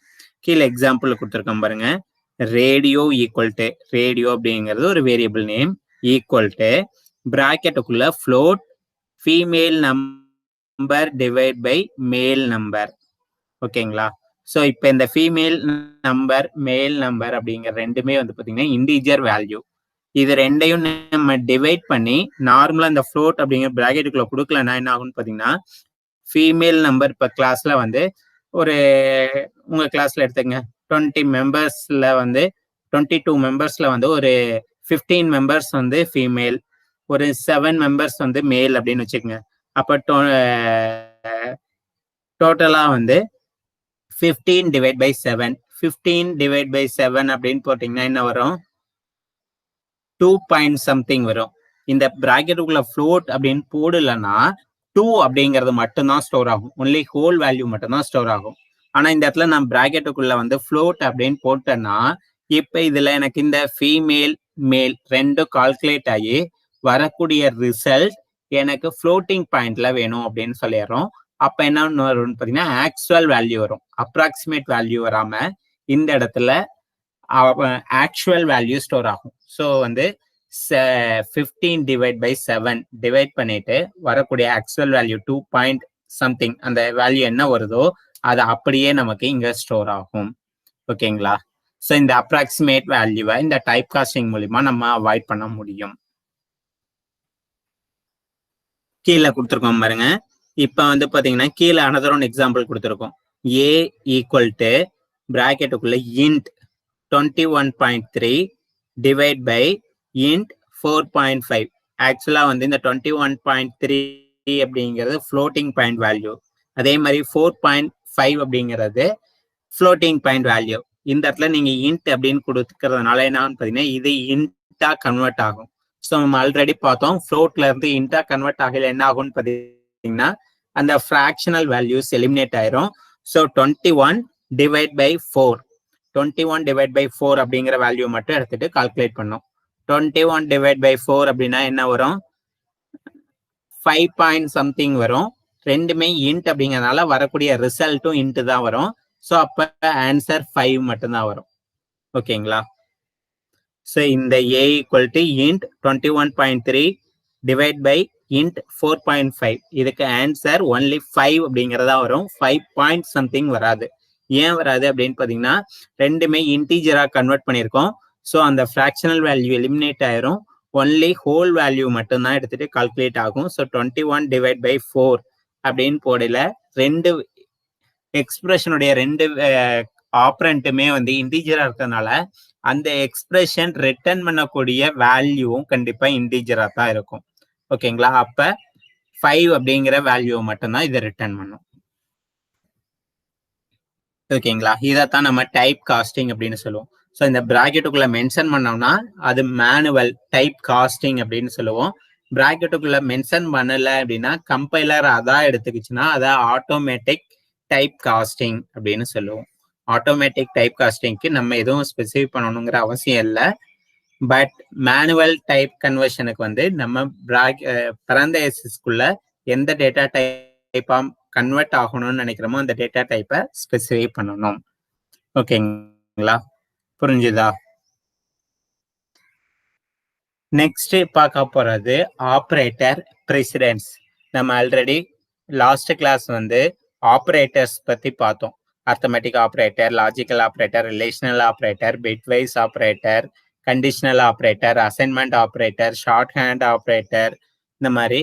கீழே எக்ஸாம்பிள் கொடுத்துருக்கோம் பாருங்க, ரேடியோ ஈக்குவல் டு, ரேடியோ அப்படிங்கிறது ஒரு வேரியபிள் நேம், ஈக்குவல் டு பிராக்கெட்டுக்குள்ள float female number divide by male number. ஓகேங்களா? ஸோ இப்போ இந்த ஃபீமேல் நம்பர் மேல் நம்பர் அப்படிங்கிற ரெண்டுமே வந்து பார்த்தீங்கன்னா இன்டீஜர் வேல்யூ. இது ரெண்டையும் நம்ம டிவைட் பண்ணி நார்மலா இந்த ஃப்ளோட் அப்படிங்கிற பிராக்கெட்டுக்குள்ள கொடுக்கலன்னா என்ன ஆகும்னு பார்த்தீங்கன்னா, ஃபீமேல் நம்பர் இப்போ கிளாஸ்ல வந்து ஒரு உங்க கிளாஸ்ல எடுத்துங்க 20 மெம்பர்ஸ்ல வந்து 22 மெம்பர்ஸ்ல வந்து ஒரு 15 மெம்பர்ஸ் வந்து ஃபீமேல், ஒரு 7 மெம்பர்ஸ் வந்து மேல் அப்படின்னு வச்சுக்கோங்க. அப்போ டோட்டலா வந்து 15 டிவைட் பை 7, 15 டிவைட் பை 7 அப்படின்னு போட்டீங்கன்னா என்ன வரும்? 2 பாயிண்ட் சம்திங் வரும். இந்த பிராக்கெட்டுக்குள்ள ஃப்ளோட் அப்படின்னு போடலன்னா 2 அப்படிங்கிறது மட்டும்தான் ஸ்டோர் ஆகும். ஒன்லி ஹோல் வேல்யூ மட்டும்தான் ஸ்டோர் ஆகும். ஆனா இந்த இடத்துல நான் பிராக்கெட்டுக்குள்ள வந்து ஃப்ளோட் அப்படின்னு போட்டேன்னா இப்ப இதுல எனக்கு இந்த ஃபீமேல் மேல் ரெண்டும் கால்குலேட் ஆகி வரக்கூடிய ரிசல்ட் எனக்கு ஃப்ளோட்டிங் பாயிண்ட்ல வேணும் அப்படின்னு சொல்லிடுறோம். அப்ப என்ன வரும்னு பாத்தீங்கன்னா ஆக்சுவல் வேல்யூ வரும், அப்ராக்சிமேட் வேல்யூ வராம இந்த இடத்துல ஆக்சுவல் வேல்யூ ஸ்டோர் ஆகும். ஸோ வந்து 15 டிவைட் பை 7 டிவைட் பண்ணிட்டு வரக்கூடிய ஆக்சுவல் வேல்யூ 2 பாயிண்ட் சம்திங் அந்த வேல்யூ என்ன வருதோ அது அப்படியே நமக்கு இங்க ஸ்டோர் ஆகும். ஓகேங்களா? ஸோ இந்த அப்ராக்சிமேட் வேல்யூவை இந்த டைப் காஸ்டிங் மூலியமா நம்ம அவாய்ட் பண்ண முடியும். கீழே கொடுத்துருக்கோம் பாருங்க. இப்ப வந்து பாத்தீங்கன்னா கீழே அனதர் ஒன் எக்ஸாம்பிள் கொடுத்துருக்கோம். ஏ ஈக்குவல் டு பிராக்கெட்டுக்குள்ள இன்ட் 21.3 டிவைட் பை இன்ட் 4.5. ஆக்சுவலா வந்து இந்த 21.3 அப்படிங்கிறது ஃப்ளோட்டிங் பாயிண்ட் வேல்யூ, அதே மாதிரி 4.5 அப்படிங்கிறது ஃப்ளோட்டிங் பாயிண்ட் வேல்யூ. இந்த இடத்துல நீங்க இன்ட் அப்படின்னு கொடுத்துக்கிறதுனால என்னன்னு பாத்தீங்கன்னா இது இன்டா கன்வெர்ட் ஆகும். ஸோ நம்ம ஆல்ரெடி பார்த்தோம், ஃப்ளோட்ல இருந்து இன்டா கன்வெர்ட் ஆகல என்ன ஆகும்னு பாத்தீங்கன்னா அந்த ஃபிராக்ஷனல் வேல்யூஸ் எலிமினேட் ஆயிரும். So 21 divide by 4, 21 divide by 4 அப்படிங்கிற வேல்யூ மட்டும் எடுத்துட்டு கால்குலேட் பண்ணோம். 21 டிவைட் பை 4 அப்படின்னா என்ன வரும்? 5 பாயிண்ட் சம்திங் வரும். ரெண்டுமே இன்ட் அப்படிங்கிறதுனால வரக்கூடிய ரிசல்ட்டும் இன்ட் தான் வரும். ஸோ அப்ப ஆன்சர் 5 மட்டும்தான் வரும். ஓகேங்களா? ஸோ இந்த A equal to int 21.3 divide by int 4.5, இதுக்கு ஆன்சர் ஒன்லி 5 அப்படிங்கிறதா வரும். 5 பாயிண்ட் சம்திங் வராது. ஏன் வராது அப்படின்னு பாத்தீங்கன்னா ரெண்டுமே இன்டீஜரா கன்வெர்ட் பண்ணியிருக்கோம். ஸோ அந்த ஃபிராக்ஷனல் வேல்யூ எலிமினேட் ஆயிரும். ஒன்லி ஹோல் வேல்யூ மட்டும்தான் எடுத்துட்டு கால்குலேட் ஆகும். ஸோ 21 டிவைட் பை 4 அப்படின்னு போடல ரெண்டு எக்ஸ்பிரஷனுடைய ரெண்டு ஆப்ரண்ட்டுமே வந்து இன்டீஜரா இருக்கிறதுனால அந்த எக்ஸ்பிரஷன் ரிட்டர்ன் பண்ணக்கூடிய வேல்யூவும் கண்டிப்பா இன்டீஜரா தான் இருக்கும். ஓகேங்களா? அப்ப 5 அப்படிங்கிற வேல்யூ மட்டும்தான் இதை ரிட்டர்ன் பண்ணும். ஓகேங்களா? இதைத்தான் நம்ம டைப் காஸ்டிங் அப்படின்னு சொல்லுவோம். ஸோ இந்த பிராக்கெட்டுக்குள்ள மென்ஷன் பண்ணோம்னா அது மேனுவல் டைப் காஸ்டிங் அப்படின்னு சொல்லுவோம். பிராக்கெட்டுக்குள்ள மென்ஷன் பண்ணல அப்படின்னா கம்பைலர் அதான் எடுத்துக்கிச்சுன்னா அதை ஆட்டோமேட்டிக் டைப் காஸ்டிங் அப்படின்னு சொல்லுவோம். ஆட்டோமேட்டிக் டைப் காஸ்டிங்க்கு நம்ம எதுவும் ஸ்பெசிஃபை பண்ணணுங்கிற அவசியம் இல்லை. பட் மேனுவல் டைப் கன்வர்ஷனுக்கு வந்து நம்ம பரந்தேசிஸ்குள்ள எந்த டேட்டா டைப்பா கன்வெர்ட் ஆகணும்னு நினைக்கிறோமோ அந்த டேட்டா டைப்பை ஸ்பெசிஃபை பண்ணணும். ஓகேங்களா? புரிஞ்சுதா? நெக்ஸ்ட் பார்க்க போறது ஆப்ரேட்டர் பிரசிடென்ஸ். நம்ம ஆல்ரெடி லாஸ்ட் கிளாஸ் வந்து ஆப்ரேட்டர்ஸ் பத்தி பார்த்தோம். Arithmetic operator, logical operator, relational operator, bitwise operator, conditional operator, assignment operator, short hand operator, இந்த மாதிரி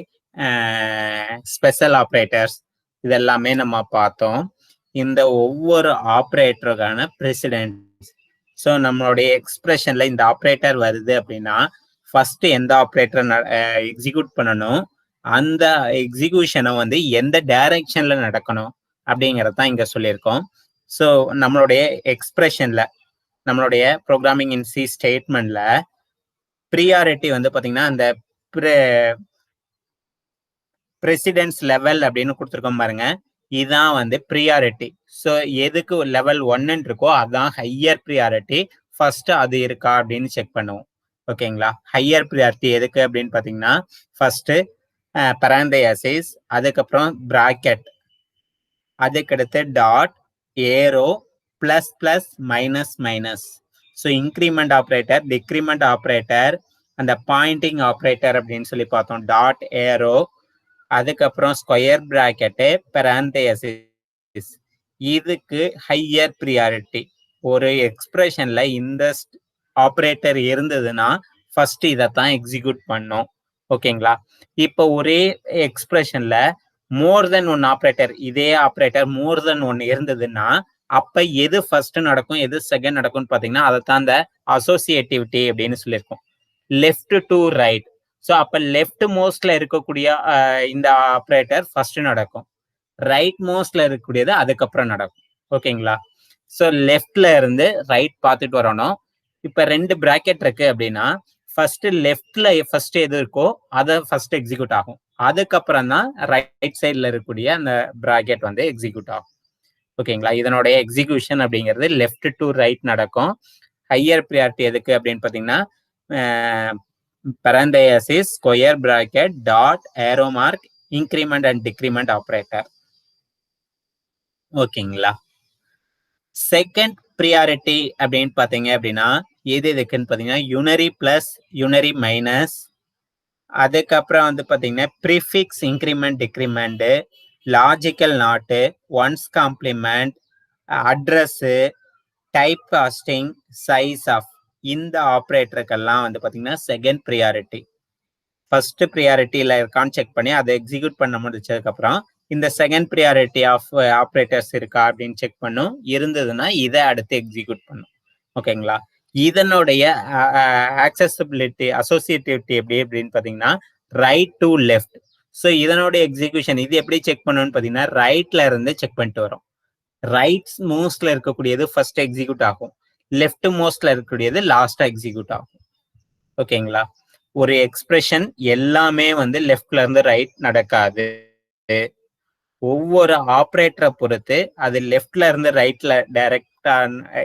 ஸ்பெஷல் ஆப்ரேட்டர்ஸ் இதெல்லாமே நம்ம பார்த்தோம். இந்த ஒவ்வொரு ஆப்ரேட்டருக்கான பிரசிடென்ஸ். ஸோ நம்மளுடைய எக்ஸ்பிரஷன்ல இந்த ஆப்ரேட்டர் வருது அப்படின்னா ஃபர்ஸ்ட் எந்த ஆப்ரேட்டர் எக்ஸிக்யூட் பண்ணணும், அந்த எக்ஸிக்யூஷனை வந்து எந்த டைரக்ஷன்ல நடக்கணும் அப்படிங்கறதான் இங்க சொல்லியிருக்கோம். ஸோ நம்மளுடைய எக்ஸ்பிரஷன்ல நம்மளுடைய ப்ரோக்ராமிங் இன் சி ஸ்டேட்மெண்ட்ல ப்ரியாரிட்டி வந்து பாத்தீங்கன்னா அந்த பிரசிடென்ஸ் லெவல் அப்படின்னு கொடுத்துருக்கோம் பாருங்க, இதான் வந்து ப்ரியாரிட்டி. ஸோ எதுக்கு லெவல் 1 இருக்கோ அதான் ஹையர் ப்ரியாரிட்டி. ஃபர்ஸ்ட் அது இருக்கா அப்படின்னு செக் பண்ணுவோம். ஓகேங்களா? ஹையர் ப்ரியாரிட்டி எதுக்கு அப்படின்னு பாத்தீங்கன்னா ஃபர்ஸ்ட் பராந்தசிஸ், அதுக்கப்புறம் பிராக்கெட், அதுக்கடுத்து dot, arrow, plus plus, minus minus. So increment operator, decrement operator, அந்த பாயிண்டிங் ஆப்ரேட்டர் அப்படின்னு சொல்லி பார்த்தோம். டாட், ஏரோ, அதுக்கப்புறம் ஸ்கொயர் பிராக்கெட்டு, பராந்தசிஸ். இதுக்கு ஹையர் ப்ரியாரிட்டி. ஒரு எக்ஸ்பிரஷன்ல இந்த ஆப்ரேட்டர் இருந்ததுன்னா ஃபர்ஸ்ட் இதைத்தான் எக்ஸிக்யூட் பண்ணோம். ஓகேங்களா? இப்போ ஒரே எக்ஸ்பிரஷன்ல மோர் தென் ஒன் ஆப்ரேட்டர், இதே ஆப்ரேட்டர் மோர் தென் ஒன் இருந்ததுன்னா அப்ப எது ஃபர்ஸ்ட் நடக்கும், எது செகண்ட் நடக்கும்னு பாத்தீங்கன்னா அதைத்தான் இந்த அசோசியேட்டிவிட்டி அப்படின்னு சொல்லியிருக்கோம். Left to right. ஸோ அப்ப லெஃப்ட் மோஸ்ட்ல இருக்கக்கூடிய இந்த ஆப்ரேட்டர் ஃபர்ஸ்ட் நடக்கும், ரைட் மோஸ்ட்ல இருக்கக்கூடியது அதுக்கப்புறம் நடக்கும். ஓகேங்களா? ஸோ லெஃப்ட்ல இருந்து ரைட் பார்த்துட்டு வரணும். இப்ப 2 பிராக்கெட் இருக்கு அப்படின்னா ஃபர்ஸ்ட் லெஃப்ட்ல ஃபர்ஸ்ட் எது இருக்கோ அதை ஃபர்ஸ்ட் எக்ஸிக்யூட் ஆகும், அதுக்கப்புறம் தான் ரைட் சைட்ல இருக்கக்கூடிய அந்த பிராக்கெட் வந்து எக்ஸிக்யூட் ஆகும். ஓகேங்களா? இதனுடைய எக்ஸிக்யூஷன் அப்படிங்கிறது லெஃப்ட் டு ரைட் நடக்கும். ஹையர் ப்ரியாரிட்டி எதுக்கு அப்படின்னு பாத்தீங்கன்னா parenthesis, square bracket, dot, arrow mark, increment and decrement operator. ஓகேங்களா? செகண்ட் ப்ரியாரிட்டி அப்படின்னு பாத்தீங்க அப்படின்னா எது எதுக்குன்னு பாத்தீங்கன்னா யூனரி பிளஸ், யூனரி மைனஸ், அதுக்கப்புறம் வந்து பாத்தீங்கன்னா prefix, increment, decrement, logical not, one's complement, address, type casting, size of. இந்த ஆப்ரேட்டருக்கெல்லாம் வந்து பாத்தீங்கன்னா செகண்ட் ப்ரியாரிட்டி. ஃபர்ஸ்ட் ப்ரியாரிட்டியில இருக்கான்னு செக் பண்ணி அதை எக்ஸிக்யூட் பண்ண முடிச்சதுக்கு அப்புறம் இந்த செகண்ட் ப்ரியாரிட்டி ஆஃப் ஆப்ரேட்டர்ஸ் இருக்கா அப்படின்னு செக் பண்ணும். இருந்ததுன்னா இதை அடுத்து எக்ஸிக்யூட் பண்ணும். ஓகேங்களா? இதனுடைய ஆக்சசிபிலிட்டி, அசோசியேட்டிவிட்டி எப்படி அப்படின்னு பாத்தீங்கன்னா ரைட் டு லெஃப்ட். ஸோ இதனுடைய எக்ஸிக்யூஷன் இது எப்படி செக் பண்ணணும்னு பாத்தீங்கன்னா ரைட்ல இருந்து செக் பண்ணிட்டு வரும். ரைட் மோஸ்ட்ல இருக்கக்கூடியது ஃபர்ஸ்ட் எக்ஸிக்யூட் ஆகும், லெஃப்ட் மோஸ்ட்ல இருக்கக்கூடியது லாஸ்டா எக்ஸிக்யூட் ஆகும். ஓகேங்களா? ஒரு எக்ஸ்பிரஷன் எல்லாமே வந்து லெஃப்ட்ல இருந்து ரைட் நடக்காது. ஒவ்வொரு ஆப்ரேட்டரை பொறுத்து அது லெஃப்ட்ல இருந்து ரைட்ல டைரக்டா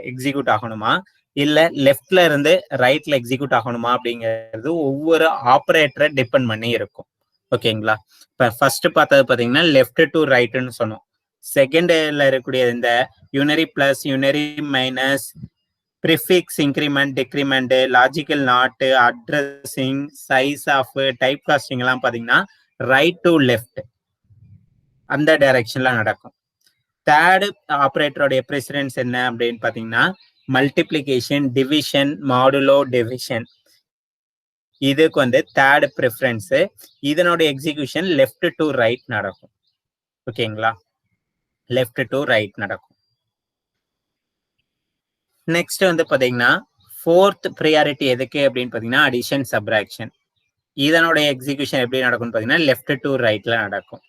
எக்ஸிக்யூட் ஆகணுமா இல்ல லெஃப்ட்ல இருந்து ரைட்ல எக்ஸிக்யூட் ஆகணுமா அப்படிங்கிறது ஒவ்வொரு ஆப்ரேட்டரை டிபெண்ட் பண்ணி இருக்கும். ஓகேங்களா? இப்ப ஃபர்ஸ்ட் பார்த்தது பாத்தீங்கன்னா லெஃப்ட் டு ரைட்னு சொன்னோம். செகண்ட்ல இருக்கக்கூடிய இந்த unary plus, unary minus, prefix, increment, decrement, logical not, addressing, size of, type casting எல்லாம் பாத்தீங்கன்னா ரைட் டு லெஃப்ட் அந்த டைரக்ஷன்ல நடக்கும். தேர்ட் ஆப்ரேட்டருடைய பிரசிடென்ஸ் என்ன அப்படின்னு பாத்தீங்கன்னா மல்டிப்ளிகேஷன், டிவிஷன், மாடுலோ, டிவிஷன். இதுக்கு வந்து தேர்ட் ப்ரிஃபரன்ஸ். இதனுடைய எக்ஸிக்யூஷன் லெஃப்ட் டு ரைட் நடக்கும். ஓகேங்களா? லெஃப்ட் டு ரைட் நடக்கும். நெக்ஸ்ட் வந்து பாத்தீங்கன்னா ஃபோர்த் ப்ரியாரிட்டி எதுக்கு அப்படின்னு பாத்தீங்கன்னா அடிஷன், சப்ராக்ஷன். இதனுடைய எக்ஸிக்யூஷன் எப்படி நடக்கும்னு பாத்தீங்கன்னா லெஃப்ட் டு ரைட்ல நடக்கும்.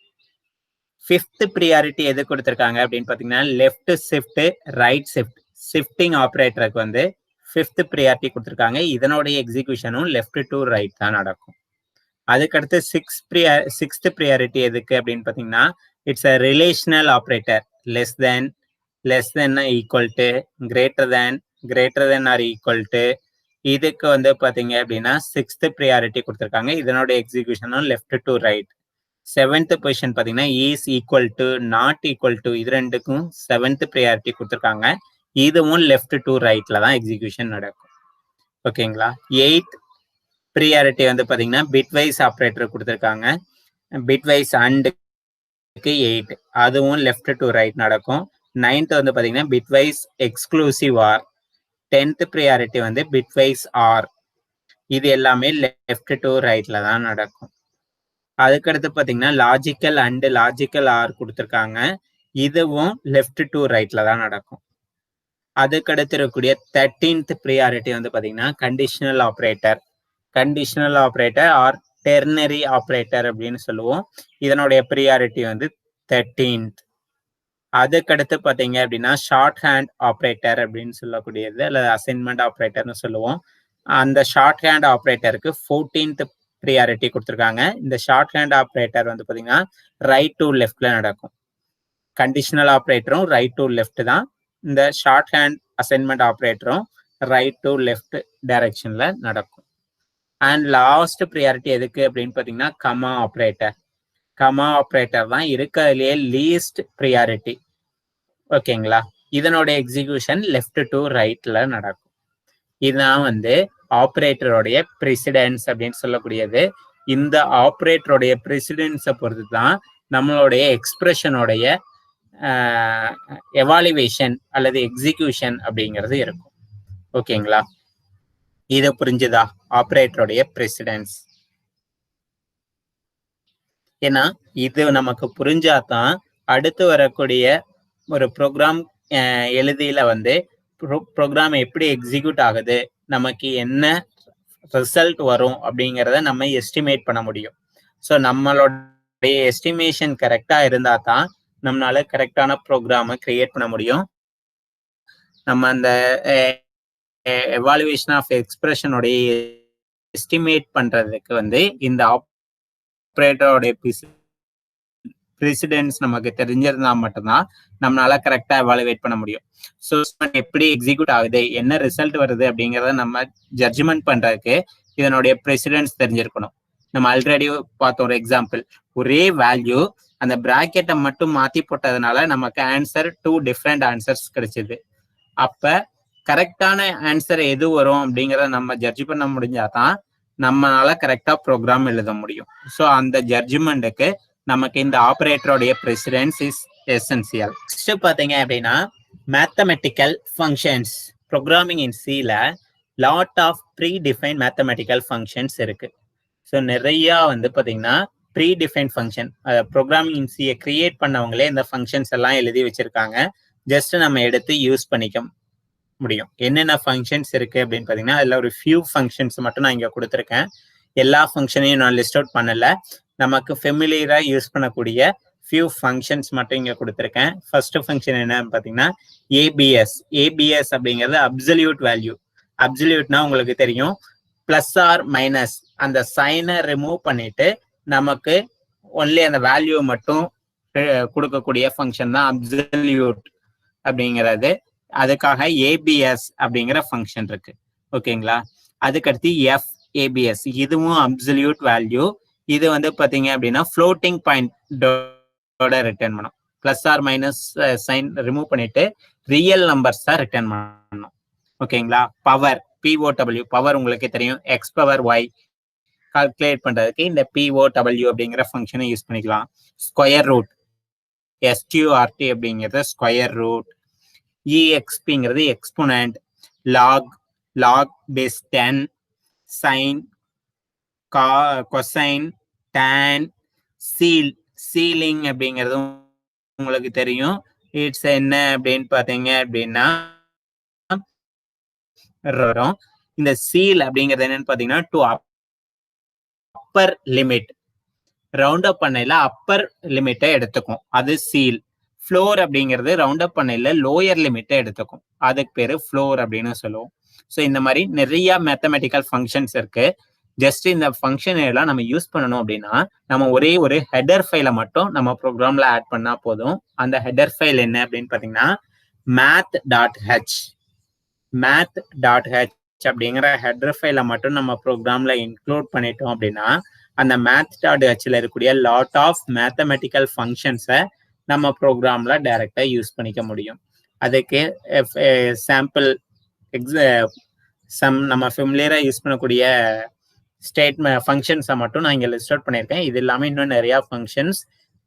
ஃபிஃப்த் ப்ரியாரிட்டி எது கொடுத்துருக்காங்க அப்படின்னு பாத்தீங்கன்னா left shift, right shift. Shifting ஆப்ரேட்டருக்கு வந்து ஃபிஃப்த் ப்ரியாரிட்டி கொடுத்துருக்காங்க. இதனுடைய எக்ஸிக்யூஷனும் லெஃப்ட் டு ரைட் தான் நடக்கும். அதுக்கடுத்து சிக்ஸ்த் ப்ரியாரிட்டி எதுக்கு அப்படின்னு பாத்தீங்கன்னா it's a relational operator. Less than, less than equal to, greater than or equal to. இதுக்கு வந்து பாத்தீங்க அப்படின்னா சிக்ஸ்த் ப்ரியாரிட்டி கொடுத்துருக்காங்க. இதனுடைய எக்ஸிக்யூஷனும் left to right. Seventh position பாத்தீங்கன்னா is equal to, not equal to, இது ரெண்டுக்கும் செவன்த் ப்ரியாரிட்டி கொடுத்துருக்காங்க. இதுவும் லெஃப்ட் டு ரைட்ல தான் எக்ஸிக்யூஷன் நடக்கும். ஓகேங்களா? எயித் ப்ரியாரிட்டி வந்து பாத்தீங்கன்னா பிட்வைஸ் ஆப்ரேட்டர் கொடுத்துருக்காங்க. பிட்வைஸ் அண்டுக்கு 8, அதுவும் லெஃப்ட் டு ரைட் நடக்கும். 9th வந்து பாத்தீங்கன்னா bitwise exclusive or. 10th priority வந்து பிட்வைஸ் ஆர். இது எல்லாமே லெஃப்ட் டு ரைட்ல தான் நடக்கும். அதுக்கடுத்து பாத்தீங்கன்னா லாஜிக்கல் அண்ட் லாஜிக்கல் ஆர் கொடுத்துருக்காங்க. இதுவும் லெஃப்ட் டு ரைட்ல தான் நடக்கும். அதுக்கடுத்து இருக்கக்கூடிய 13th ப்ரியாரிட்டி வந்து பாத்தீங்கன்னா conditional operator. Conditional operator or ternary operator அப்படின்னு சொல்லுவோம். இதனுடைய ப்ரியாரிட்டி வந்து 13th. அதுக்கடுத்து பாத்தீங்க அப்படின்னா ஷார்ட் ஹேண்ட் ஆப்ரேட்டர் அப்படின்னு சொல்லக்கூடியது அல்லது அசைன்மெண்ட் ஆப்ரேட்டர்னு சொல்லுவோம். அந்த ஷார்ட் ஹேண்ட் ஆப்ரேட்டருக்கு 14th ப்ரியாரிட்டி கொடுத்துருக்காங்க. இந்த ஷார்ட் ஹேண்ட் ஆப்ரேட்டர் வந்து பாத்தீங்கன்னா ரைட் டு லெஃப்ட்ல நடக்கும். கண்டிஷனல் ஆப்ரேட்டரும் ரைட் டு லெஃப்ட் தான். இந்த ஷார்ட் ஹேண்ட் அசைன்மெண்ட் ஆப்ரேட்டரும் ரைட் டு லெஃப்ட் டைரக்ஷன்ல நடக்கும். அண்ட் லாஸ்ட் ப்ரியாரிட்டி எதுக்கு அப்படின்னு பாத்தீங்கன்னா கமா ஆப்ரேட்டர். கமா ஆப்ரேட்டர் தான் இருக்கிறதுலயே லீஸ்ட் ப்ரியாரிட்டி. ஓகேங்களா? இதனோட எக்ஸிகியூஷன் லெஃப்ட் டு ரைட்ல நடக்கும். இதுதான் வந்து ஆப்ரேட்டருடைய ப்ரெசிடென்ஸ் அப்படின்னு சொல்லக்கூடியது. இந்த ஆப்ரேட்டருடைய ப்ரெசிடென்ஸை பொறுத்து தான் நம்மளுடைய எக்ஸ்பிரஷனுடைய எவாலுவேஷன் அல்லது எக்ஸிகியூஷன் அப்படிங்கிறது இருக்கும். ஓகேங்களா? இது புரிஞ்சுதா? ஆப்ரேட்டருடைய ப்ரெசிடென்ஸ். ஏன்னா இது நமக்கு புரிஞ்சாதான் அடுத்து வரக்கூடிய ஒரு ப்ரோக்ராம் எழுதியில வந்து ப்ரோக்ராம் எப்படி எக்ஸிக்யூட் ஆகுது, நமக்கு என்ன ரிசல்ட் வரும் அப்படிங்கிறத நம்ம எஸ்டிமேட் பண்ண முடியும். ஸோ நம்மளுடைய எஸ்டிமேஷன் கரெக்டா இருந்தா தான் நம்மளால கரெக்டான ப்ரோக்ராமை கிரியேட் பண்ண முடியும். நம்ம அந்த எவாலுவேஷன் ஆஃப் எக்ஸ்பிரஷனுடைய எஸ்டிமேட் பண்றதுக்கு வந்து இந்த ஆப்ரேட்டரோடைய ப்ரெசிடென்ஸ் நமக்கு தெரிஞ்சிருந்தா மட்டும்தான் நம்மளால கரெக்டா எவாலுவேட் பண்ண முடியும். ஸோ எப்படி எக்ஸிக்யூட் ஆகுது, என்ன ரிசல்ட் வருது அப்படிங்கிறத நம்ம ஜட்ஜ்மெண்ட் பண்றதுக்கு இதனுடைய ப்ரெசிடென்ஸ் தெரிஞ்சிருக்கணும். நம்ம ஆல்ரெடி பார்த்தோம் ஒரு எக்ஸாம்பிள். ஒரே வேல்யூ அந்த பிராக்கெட்டை மட்டும் மாத்தி போட்டதுனால நமக்கு ஆன்சர் 2 டிஃப்ரெண்ட் ஆன்சர்ஸ் கிடைச்சது. அப்ப கரெக்டான ஆன்சர் எது வரும் அப்படிங்கிறத நம்ம ஜட்ஜ் பண்ண முடிஞ்சாதான் நம்மளால கரெக்டா ப்ரோக்ராம் எழுத முடியும். ஸோ அந்த ஜட்ஜ்மெண்ட்டுக்கு நமக்கு இந்த ஆப்ரேட்டருடைய ப்ரெசிடென்ஸ் இஸ் எசென்சியல். நெக்ஸ்ட் பாத்தீங்க அப்படின்னா மேத்தமெட்டிக்கல் ஃபங்க்ஷன்ஸ். ப்ரோக்ராமிங் இன் சில lot of predefine mathematical functions இருக்கு. ஸோ நிறைய வந்து பாத்தீங்கன்னா predefine function, programming in சியை கிரியேட் பண்ணவங்களே இந்த ஃபங்க்ஷன்ஸ் எல்லாம் எழுதி வச்சிருக்காங்க. ஜஸ்ட் நம்ம எடுத்து யூஸ் பண்ணிக்க முடியும். என்னென்ன ஃபங்க்ஷன்ஸ் இருக்கு அப்படின்னு பாத்தீங்கன்னா அதுல ஒரு ஃபியூ ஃபங்க்ஷன்ஸ் மட்டும் நான் இங்க கொடுத்துருக்கேன். எல்லா ஃபங்க்ஷனையும் நான் லிஸ்ட் அவுட் பண்ணல. நமக்கு ஃபெமிலியரா யூஸ் பண்ணக்கூடிய ஃபியூ ஃபங்க்ஷன்ஸ் மட்டும் இங்க கொடுத்துருக்கேன். ஃபர்ஸ்ட் ஃபங்க்ஷன் என்னன்னு பாத்தீங்கன்னா ஏபிஎஸ். ஏபிஎஸ் அப்படிங்கிறது அப்சல்யூட் வேல்யூ. அப்சல்யூட்னா உங்களுக்கு தெரியும், பிளஸ் ஆர் மைனஸ் அந்த சைனை ரிமூவ் பண்ணிட்டு நமக்கு ஒன்லி அந்த வேல்யூ மட்டும் கொடுக்கக்கூடிய ஃபங்க்ஷன் தான் அப்சல்யூட் அப்படிங்கிறது. அதுக்காக ஏபிஎஸ் அப்படிங்கிற ஃபங்க்ஷன் இருக்கு. ஓகேங்களா? அதுக்கடுத்து எஃப் ஏபிஎஸ், இதுவும் அப்சல்யூட் வேல்யூ. இது வந்து பாத்தீங்க அப்படின்னா ஃப்ளோட்டிங் பாயிண்டோட ரிட்டர்ன் பண்ணும். Plus or minus sign remove பண்ணிட்டு ரியல் நம்பர்ஸ் தான் ரிட்டர்ன் பண்ணணும். ஓகேங்களா? பவர் பிஓடபிள்யூ, பவர் உங்களுக்கு தெரியும், எக்ஸ் பவர் ஒய் கால்குலேட் பண்றதுக்கு இந்த பிஓடபிள்யூ அப்படிங்கிற ஃபங்க்ஷனை யூஸ் பண்ணிக்கலாம். ஸ்கொயர் ரூட் எஸ்கியூஆர்டி அப்படிங்கிறது ஸ்கொயர் ரூட். இஎக்ஸ்பிங்கிறது exponent. Log base 10, sine, cosine, tan, ceiling அப்படிங்கிறது உங்களுக்கு தெரியும். இட்ஸ் என்ன அப்படின்னு பாத்தீங்க அப்படின்னா இந்த சீல் அப்படிங்கிறது என்னன்னு பாத்தீங்கன்னா to upper limit, round up பண்ணையில அப்பர் லிமிட்டை எடுத்துக்கும், அது சீல். ஃப்ளோர் அப்படிங்கிறது ரவுண்ட் அப் பண்ணையில லோயர் லிமிட்டை எடுத்துக்கும், அதுக்கு பேரு ஃப்ளோர் அப்படின்னு சொல்லுவோம். ஸோ இந்த மாதிரி நிறைய மேத்தமெட்டிக்கல் ஃபங்க்ஷன்ஸ் இருக்கு. ஜஸ்ட் இந்த ஃபங்க்ஷன் எல்லாம் நம்ம யூஸ் பண்ணணும் அப்படின்னா நம்ம ஒரே ஒரு ஹெடர் ஃபைலை மட்டும் நம்ம ப்ரோக்ராம்ல ஆட் பண்ணா போதும். அந்த ஹெடர் ஃபைல் என்ன அப்படின்னு பாத்தீங்கன்னா math.h. math.h அப்படிங்கிற ஹெடர் ஃபைலை மட்டும் நம்ம ப்ரோக்ராம்ல இன்க்ளூட் பண்ணிட்டோம் அப்படின்னா அந்த math.hல இருக்கக்கூடிய லாட் ஆஃப் மேத்தமெட்டிக்கல் ஃபங்க்ஷன்ஸை நம்ம ப்ரோக்ராம்ல டைரக்டா யூஸ் பண்ணிக்க முடியும். அதுக்கு சாம்பிள் நம்ம ஃபெமிலியரா யூஸ் பண்ணக்கூடிய ஃபங்க்ஷன்ஸை மட்டும் நான் இங்க லிஸ்ட் அவுட் பண்ணியிருக்கேன். இது இல்லாமல் இன்னும் நிறைய ஃபங்க்ஷன்ஸ்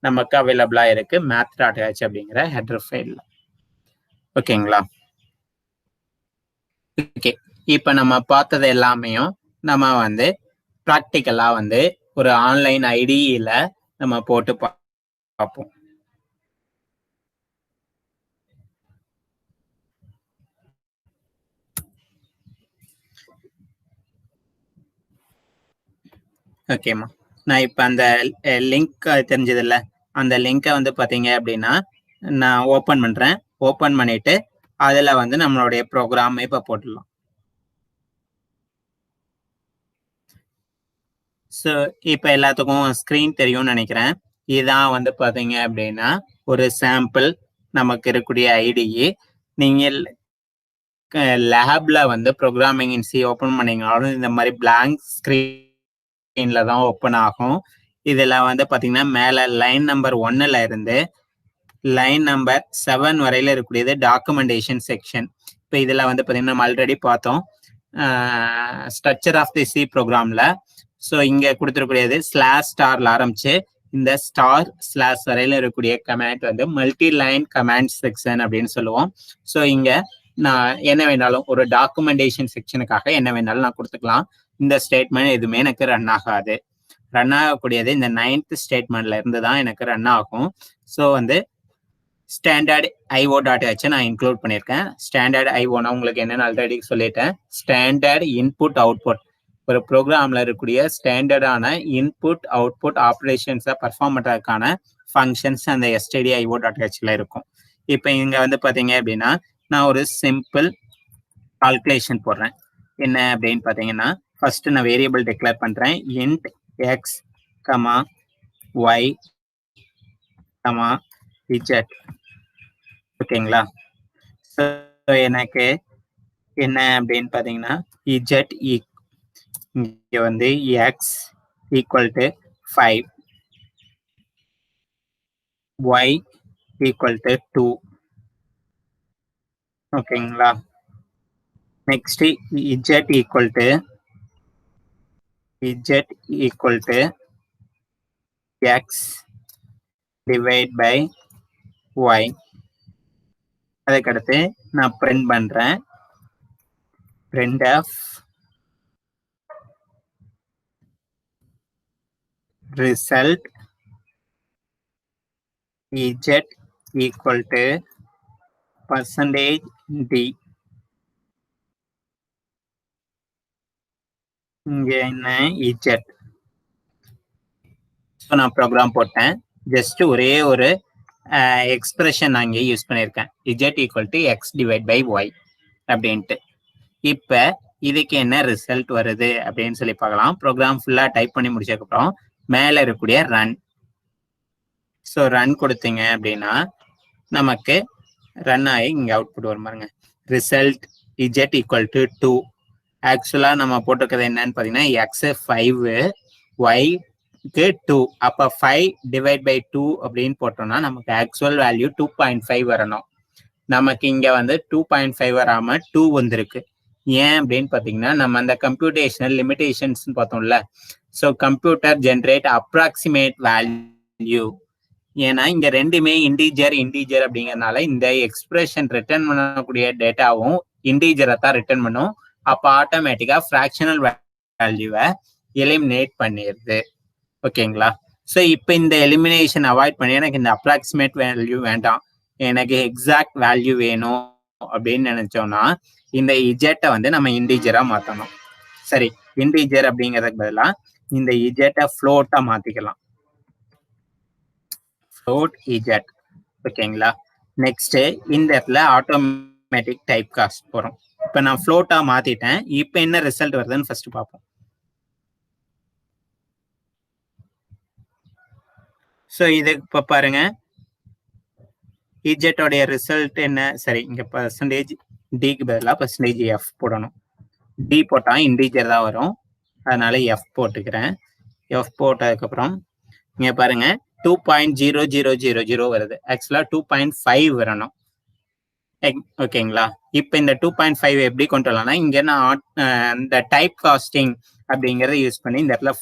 நமக்கு அவைலபிளா இருக்கு math.h அப்படிங்கிற ஹெடர் ஃபைல்ல. ஓகேங்களா? ஓகே, இப்போ நம்ம பார்த்தது எல்லாமே நம்ம வந்து ப்ராக்டிக்கலா வந்து ஒரு ஆன்லைன் ஐடியில நம்ம போட்டு பார்ப்போம். ஓகேம்மா, நான் இப்போ அந்த லிங்க் தெரிஞ்சது இல்லை, அந்த லிங்கை வந்து பார்த்தீங்க அப்படின்னா நான் ஓப்பன் பண்றேன். ஓப்பன் பண்ணிட்டு அதுல வந்து நம்மளுடைய ப்ரோக்ராம் இப்ப போட்டுடலாம். ஸோ இப்போ எல்லாத்துக்கும் ஸ்க்ரீன் தெரியும்னு நினைக்கிறேன். இதான் வந்து பார்த்தீங்க அப்படின்னா ஒரு சாம்பிள் நமக்கு இருக்கக்கூடிய ஐடிஇ. நீங்கள் லேப்ல வந்து ப்ரோக்ராமிங் இன் சி ஓப்பன் பண்ணீங்கனாலும் இந்த மாதிரி பிளாங்க் ஸ்க்ரீன்ல தான் ஓப்பன் ஆகும். இதுல வந்து பார்த்தீங்கன்னா மேலே லைன் நம்பர் 1ல இருந்து லைன் நம்பர் 7 வரையில இருக்கக்கூடியது டாக்குமெண்டேஷன் செக்ஷன். இப்போ இதில் வந்து பார்த்தீங்கன்னா நம்ம ஆல்ரெடி பார்த்தோம் ஸ்ட்ரக்சர் ஆஃப் தி சி ப்ரோக்ராம்ல. ஸோ இங்கே கொடுத்துருக்கூடியது /ஸ்டார்ல ஆரம்பிச்சு இந்த */ வரையில இருக்கக்கூடிய கமாண்ட் வந்து மல்டி லைன் கமாண்ட் செக்ஷன் அப்படின்னு சொல்லுவோம். ஸோ இங்க நான் என்ன வேணாலும் ஒரு டாக்குமெண்டேஷன் செக்ஷனுக்காக என்ன வேணாலும் நான் கொடுத்துக்கலாம். இந்த ஸ்டேட்மெண்ட் எதுவுமே எனக்கு ரன் ஆகாது. ரன் ஆகக்கூடியது இந்த 9th ஸ்டேட்மெண்ட்ல இருந்து தான் எனக்கு ரன் ஆகும். ஸோ வந்து ஸ்டாண்டர்ட் IO.h நான் இன்க்ளூட் பண்ணியிருக்கேன். ஸ்டாண்டர்ட் IOனா உங்களுக்கு என்னன்னு ஆல்ரெடி சொல்லிட்டேன். ஸ்டாண்டர்ட் இன்புட் அவுட்புட், ஒரு ப்ரோக்ராம்ல இருக்கக்கூடிய ஸ்டாண்டர்டான இன்புட் அவுட்புட் ஆப்ரேஷன்ஸை பர்ஃபார்ம் பண்ணுறதுக்கான ஃபங்க்ஷன்ஸ் அந்த stdio.hல இருக்கும். இப்போ இங்க வந்து பார்த்தீங்க அப்படின்னா நான் ஒரு சிம்பிள் கால்குலேஷன் போடுறேன். என்ன அப்படின்னு பார்த்தீங்கன்னா ஃபர்ஸ்ட் நான் வேரியபிள் டிக்ளேர் பண்றேன். Int X comma Y comma z. ஓகேங்களா? எனக்கு என்ன அப்படின்னு பார்த்தீங்கன்னா z இங்க வந்து x equal to 5, y equal to 2. ஓகேங்களா? Next z equal to x divide by y. அதுக்கடுத்து நான் பிரிண்ட் பண்றேன். printf result z equal to %d. இங்க என்ன z. நான் ப்ரோக்ராம் போட்டேன். ஜஸ்ட் ஒரே ஒரு எக்ஸ்பிரஷன் நான் இங்கே யூஸ் பண்ணியிருக்கேன். z equal to x divide by y அப்படின்ட்டு. இப்போ இதுக்கு என்ன ரிசல்ட் வருது அப்படின்னு சொல்லி பார்க்கலாம். ப்ரோக்ராம் ஃபுல்லாக டைப் பண்ணி முடிச்சதுக்கப்புறம் மேலே இருக்கக்கூடிய ரன். ஸோ ரன் கொடுத்தீங்க அப்படின்னா நமக்கு ரன் ஆகி இங்கே அவுட்புட் வரும் பாருங்க. Result z equal to 2. ஆக்சுவலாக நம்ம போட்டிருக்கிறது என்னன்னு பார்த்தீங்கன்னா x 5 y-க்கு 2. அப்போ 5 டிவைட் பை 2 அப்படின்னு போட்டோம்னா நமக்கு ஆக்சுவல் வேல்யூ 2.5 வரணும். நமக்கு இங்கே வந்து 2.5 வராமல் 2 வந்திருக்கு. ஏன் அப்படின்னு பார்த்தீங்கன்னா நம்ம அந்த கம்ப்யூட்டேஷனல் லிமிடேஷன்ஸ் பார்த்தோம்ல. So computer generate approximate value. ஏன்னா இங்க ரெண்டுமே இன்டீஜர் அப்படிங்கறதுனால இந்த எக்ஸ்பிரஷன் ரிட்டர்ன் பண்ணக்கூடிய டேட்டாவும் இன்டீஜரை தான் ரிட்டர்ன் பண்ணும். அப்போ ஆட்டோமேட்டிக்கா ஃப்ராக்ஷனல் வேல்யூவை எலிமினேட் பண்ணிடுது. ஓகேங்களா? ஸோ இப்போ இந்த எலிமினேஷன் அவாய்ட் பண்ணி எனக்கு இந்த அப்ராக்சிமேட் வேல்யூ வேண்டாம், எனக்கு எக்ஸாக்ட் வேல்யூ வேணும் அப்படின்னு நினைச்சோம்னா இந்த இஜெட்டை வந்து நம்ம இன்டீஜரா மாற்றணும். சரி, இன்டீஜர் அப்படிங்கிறதுக்கு பதிலாக இந்த இஜெட்டை ஃப்ளோட்டா மாத்திக்கலாம். float z. ஓகேங்களா? நெக்ஸ்ட் இந்த இடத்துல ஆட்டோமேட்டிக் டைப் காஸ்ட் போறோம். இப்போ நான் ஃப்ளோட்டா மாத்திட்டேன். இப்போ என்ன ரிசல்ட் வருதுன்னு ஃபர்ஸ்ட் பார்ப்போம். ஸோ இது இப்போ பாருங்க, இஜெட்டோடைய ரிசல்ட் என்ன? சரி, இங்க %d-க்கு பதிலாக %f போடணும். d போட்டா இன்டீஜர் தான் வரும், அதனால f போட்டுக்கிறேன். f போட்டதுக்கப்புறம் இங்க பாருங்க 2.0000 வருது. ஆக்சுவலா 2.5 வரணும். ஓகேங்களா? இப்போ இந்த 2.5 எப்படி கொண்டு வரலாம்னா இங்க நான் இந்த டைப் காஸ்டிங் அப்படிங்கறத யூஸ் பண்ணி இந்த இடத்துல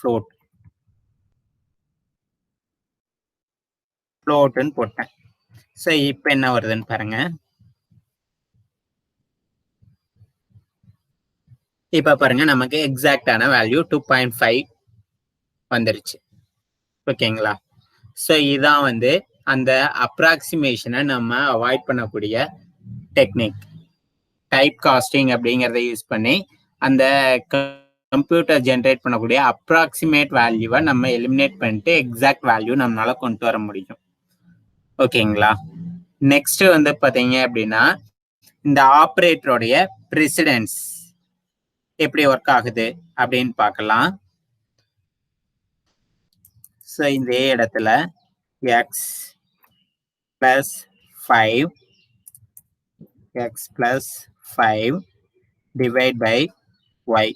ஃப்ளோட்னு போட்டேன். ஸோ இப்போ என்ன வருதுன்னு பாருங்க. இப்ப பாருங்க நமக்கு எக்ஸாக்டான வேல்யூ 2.5 வந்துருச்சு. ஓகேங்களா? ஸோ இதான் வந்து அந்த அப்ராக்சிமேஷனை நம்ம அவாய்ட் பண்ணக்கூடிய டெக்னிக். டைப் காஸ்டிங் அப்படிங்கிறத யூஸ் பண்ணி அந்த கம்ப்யூட்டர் ஜென்ரேட் பண்ணக்கூடிய அப்ராக்சிமேட் வேல்யூவை நம்ம எலிமினேட் பண்ணிட்டு எக்ஸாக்ட் வேல்யூ நம்மளால கொண்டு வர முடியும். ஓகேங்களா? நெக்ஸ்ட் வந்து பாத்தீங்க அப்படின்னா இந்த ஆபரேட்டருடைய பிரசிடென்ஸ் எப்படி ஒர்க் ஆகுது அப்படின்னு பார்க்கலாம். ஸோ இந்த இடத்துல X plus 5 X plus 5 divide by Y.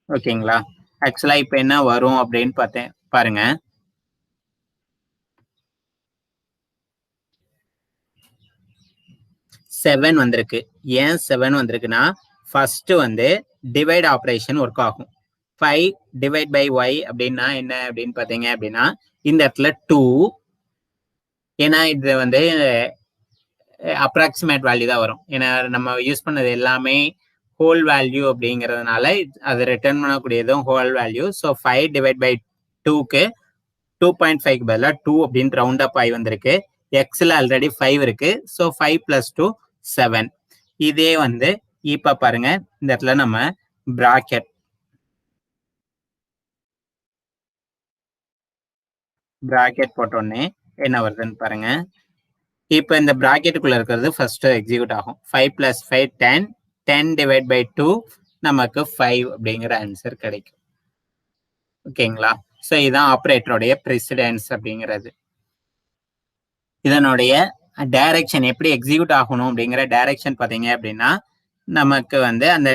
ஓகேங்களா? ஆக்சுவலா இப்ப என்ன வரும் அப்படின்னு பார்த்தேன் பாருங்க. செவன் வந்திருக்கு. ஏன் 7 வந்திருக்குன்னா ஃபர்ஸ்ட் வந்து டிவைட் ஆப்ரேஷன் ஒர்க் ஆகும். 5 டிவைட் பை ஒய் அப்படின்னா என்ன அப்படின்னு பார்த்தீங்க அப்படின்னா இந்த இடத்துல 2, ஏன்னா இது வந்து அப்ராக்சிமேட் வேல்யூ தான் வரும். ஏன்னா நம்ம யூஸ் பண்ணது எல்லாமே ஹோல் வேல்யூ அப்படிங்கிறதுனால அது ரிட்டர்ன் பண்ணக்கூடியதும் whole value. So 5 divide by 2க்கு 2.5க்கு பதிலாக 2 அப்படின்னு ரவுண்ட் அப் ஆகி வந்திருக்கு. எக்ஸ்ல ஆல்ரெடி 5 இருக்கு. ஸோ 5 + 2 7. இதே வந்து இப்ப பாருங்க இந்த இடத்துல நம்ம பிராக்கெட் போட்டோன்னே என்ன வருதுன்னு பாருங்க. இப்ப இந்த பிராக்கெட்டுக்குள்ள இருக்கிறது ஃபர்ஸ்ட் எக்ஸிக்யூட் ஆகும். 5 + 5 10. 10 டிவைட் பை 2 நமக்கு 5 அப்படிங்கிற ஆன்சர் கிடைக்கும். ஓகேங்களா? ஸோ இதுதான் ஆப்ரேட்டருடைய பிரசிடென்ஸ் அப்படிங்கிறது. இதனுடைய டைரக்ஷன் எப்படி எக்ஸிக்யூட் ஆகணும் அப்படிங்கிற டைரக்ஷன் பார்த்தீங்க அப்படின்னா நமக்கு வந்து அந்த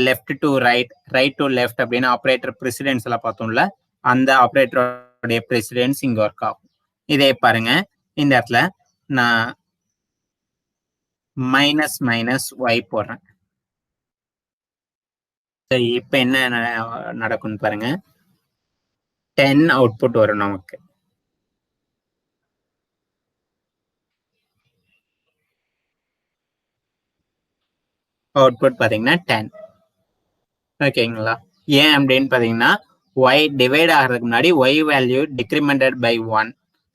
left to right, right to left அப்படின்னு ஆப்ரேட்டர் பிரசிடென்ஸ் எல்லாம் பார்த்தோம்ல, அந்த ஆப்ரேட்டருடைய பிரசிடென்ஸ் இங்க ஒர்க் ஆகும். இதே பாருங்க இந்த இடத்துல நான் மைனஸ் மைனஸ் ஒய் போடுறேன். இப்ப என்ன நடக்கும்னு பாருங்க. 10 அவுட்புட் வரும் நமக்கு. அவுட்புட் பாத்தீங்கன்னா 10. ஓகேங்களா? ஏன் அப்படின்னு பாத்தீங்கன்னா y டிவைட் ஆகிறதுக்கு முன்னாடி y வேல்யூ டிக்ரிமெண்டட் பை 1.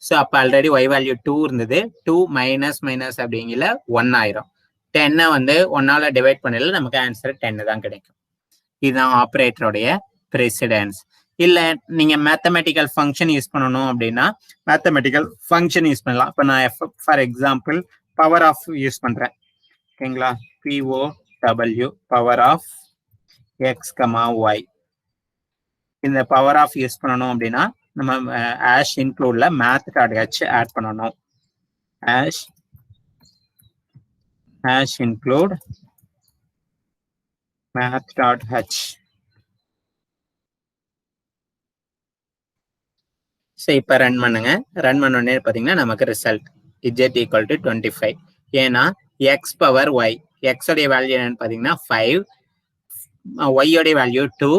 ஸோ அப்போ ஆல்ரெடி y வேல்யூ 2 இருந்தது. 2 மைனஸ் மைனஸ் அப்படிங்கிற 1 ஆயிரும். 10 வந்து 1ஆல டிவைட் பண்ணல நமக்கு ஆன்சர் 10 தான் கிடைக்கும். இதுதான் ஆப்ரேட்டருடைய பிரசிடென்ஸ். இல்ல நீங்க மேத்தமெட்டிக்கல் ஃபங்க்ஷன் யூஸ் பண்ணணும் அப்படின்னா மேத்தமெட்டிக்கல் ஃபங்க்ஷன் யூஸ் பண்ணலாம். இப்போ நான் for example power of use பண்றேன். ஓகேங்களா? POW power of X comma Y. இந்த பவர் ஆஃப் யூஸ் பண்ணணும் அப்படின்னா நம்ம ஆஷ் இன்க்ளூட்ல math.h ஆட் பண்ணணும். Hash include math.h. ஸோ இப்போ ரன் பண்ணுங்க. ரன் பண்ணோடனே பார்த்தீங்கன்னா நமக்கு ரிசல்ட் z = 25. ஏன்னா எக்ஸ் பவர் ஒய், எக்ஸோடைய வேல்யூ என்னன்னு பார்த்தீங்கன்னா 5, ஒய்யோடைய வேல்யூ 2.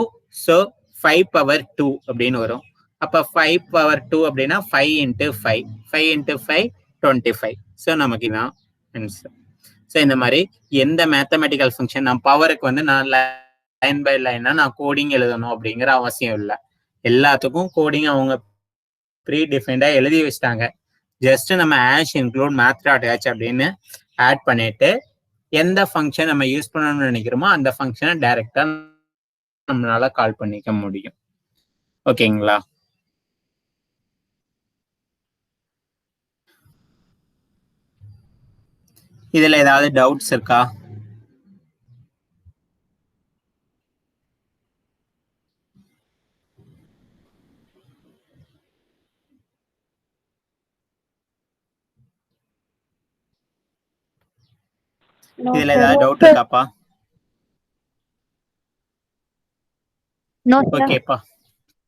ஸோ 5 பவர் 2 அப்படின்னு வரும். அப்போ 5 பவர் 2 அப்படின்னா 5 × 5, 5 × 5 25. ஸோ நமக்கு இதான் ஆன்சர். ஸோ இந்த மாதிரி எந்த மேத்தமெட்டிக்கல் ஃபங்க்ஷன் நான் பவருக்கு வந்து நான் லைன் பை லைனா நான் கோடிங் எழுதணும் அப்படிங்கிற அவசியம் இல்லை. எல்லாத்துக்கும் கோடிங் அவங்க ப்ரீ டிஃபைன்டா எழுதி வச்சிட்டாங்க. ஜஸ்ட் நம்ம ஆஷ் இன்க்ளூட் math.h அப்படின்னு ஆட் பண்ணிட்டு எந்த ஃபங்க்ஷன் நம்ம யூஸ் பண்ணணும்னு நினைக்கிறோமோ அந்த ஃபங்க்ஷனை டைரக்டா நம்மளால கால் பண்ணிக்க முடியும். ஓகேங்களா? இதுல ஏதாவது டவுட்ஸ் இருக்கா? இதுல ஏதாவது டவுட் இருக்காப்பா? ஓகேப்பா.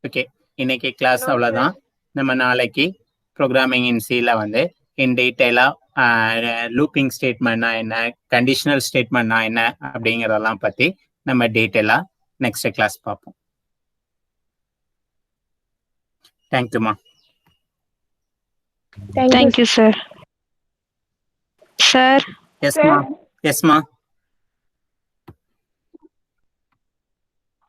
ஓகே, இன்னைக்கு கிளாஸ் அவ்வளவுதான். நம்ம நாளைக்கு ப்ரோக்ராமிங் இன் சில வந்து இன் டீட்டெயிலா லூப்பிங் ஸ்டேட்மெண்ட்னா என்ன, கண்டிஷனல் ஸ்டேட்மெண்ட்னா என்ன அப்படிங்கறதெல்லாம் பத்தி நம்ம டீட்டெயிலா நெக்ஸ்ட் கிளாஸ் பார்ப்போம். தேங்க்யூமா. Thank you, sir. Sir. எஸ்மா.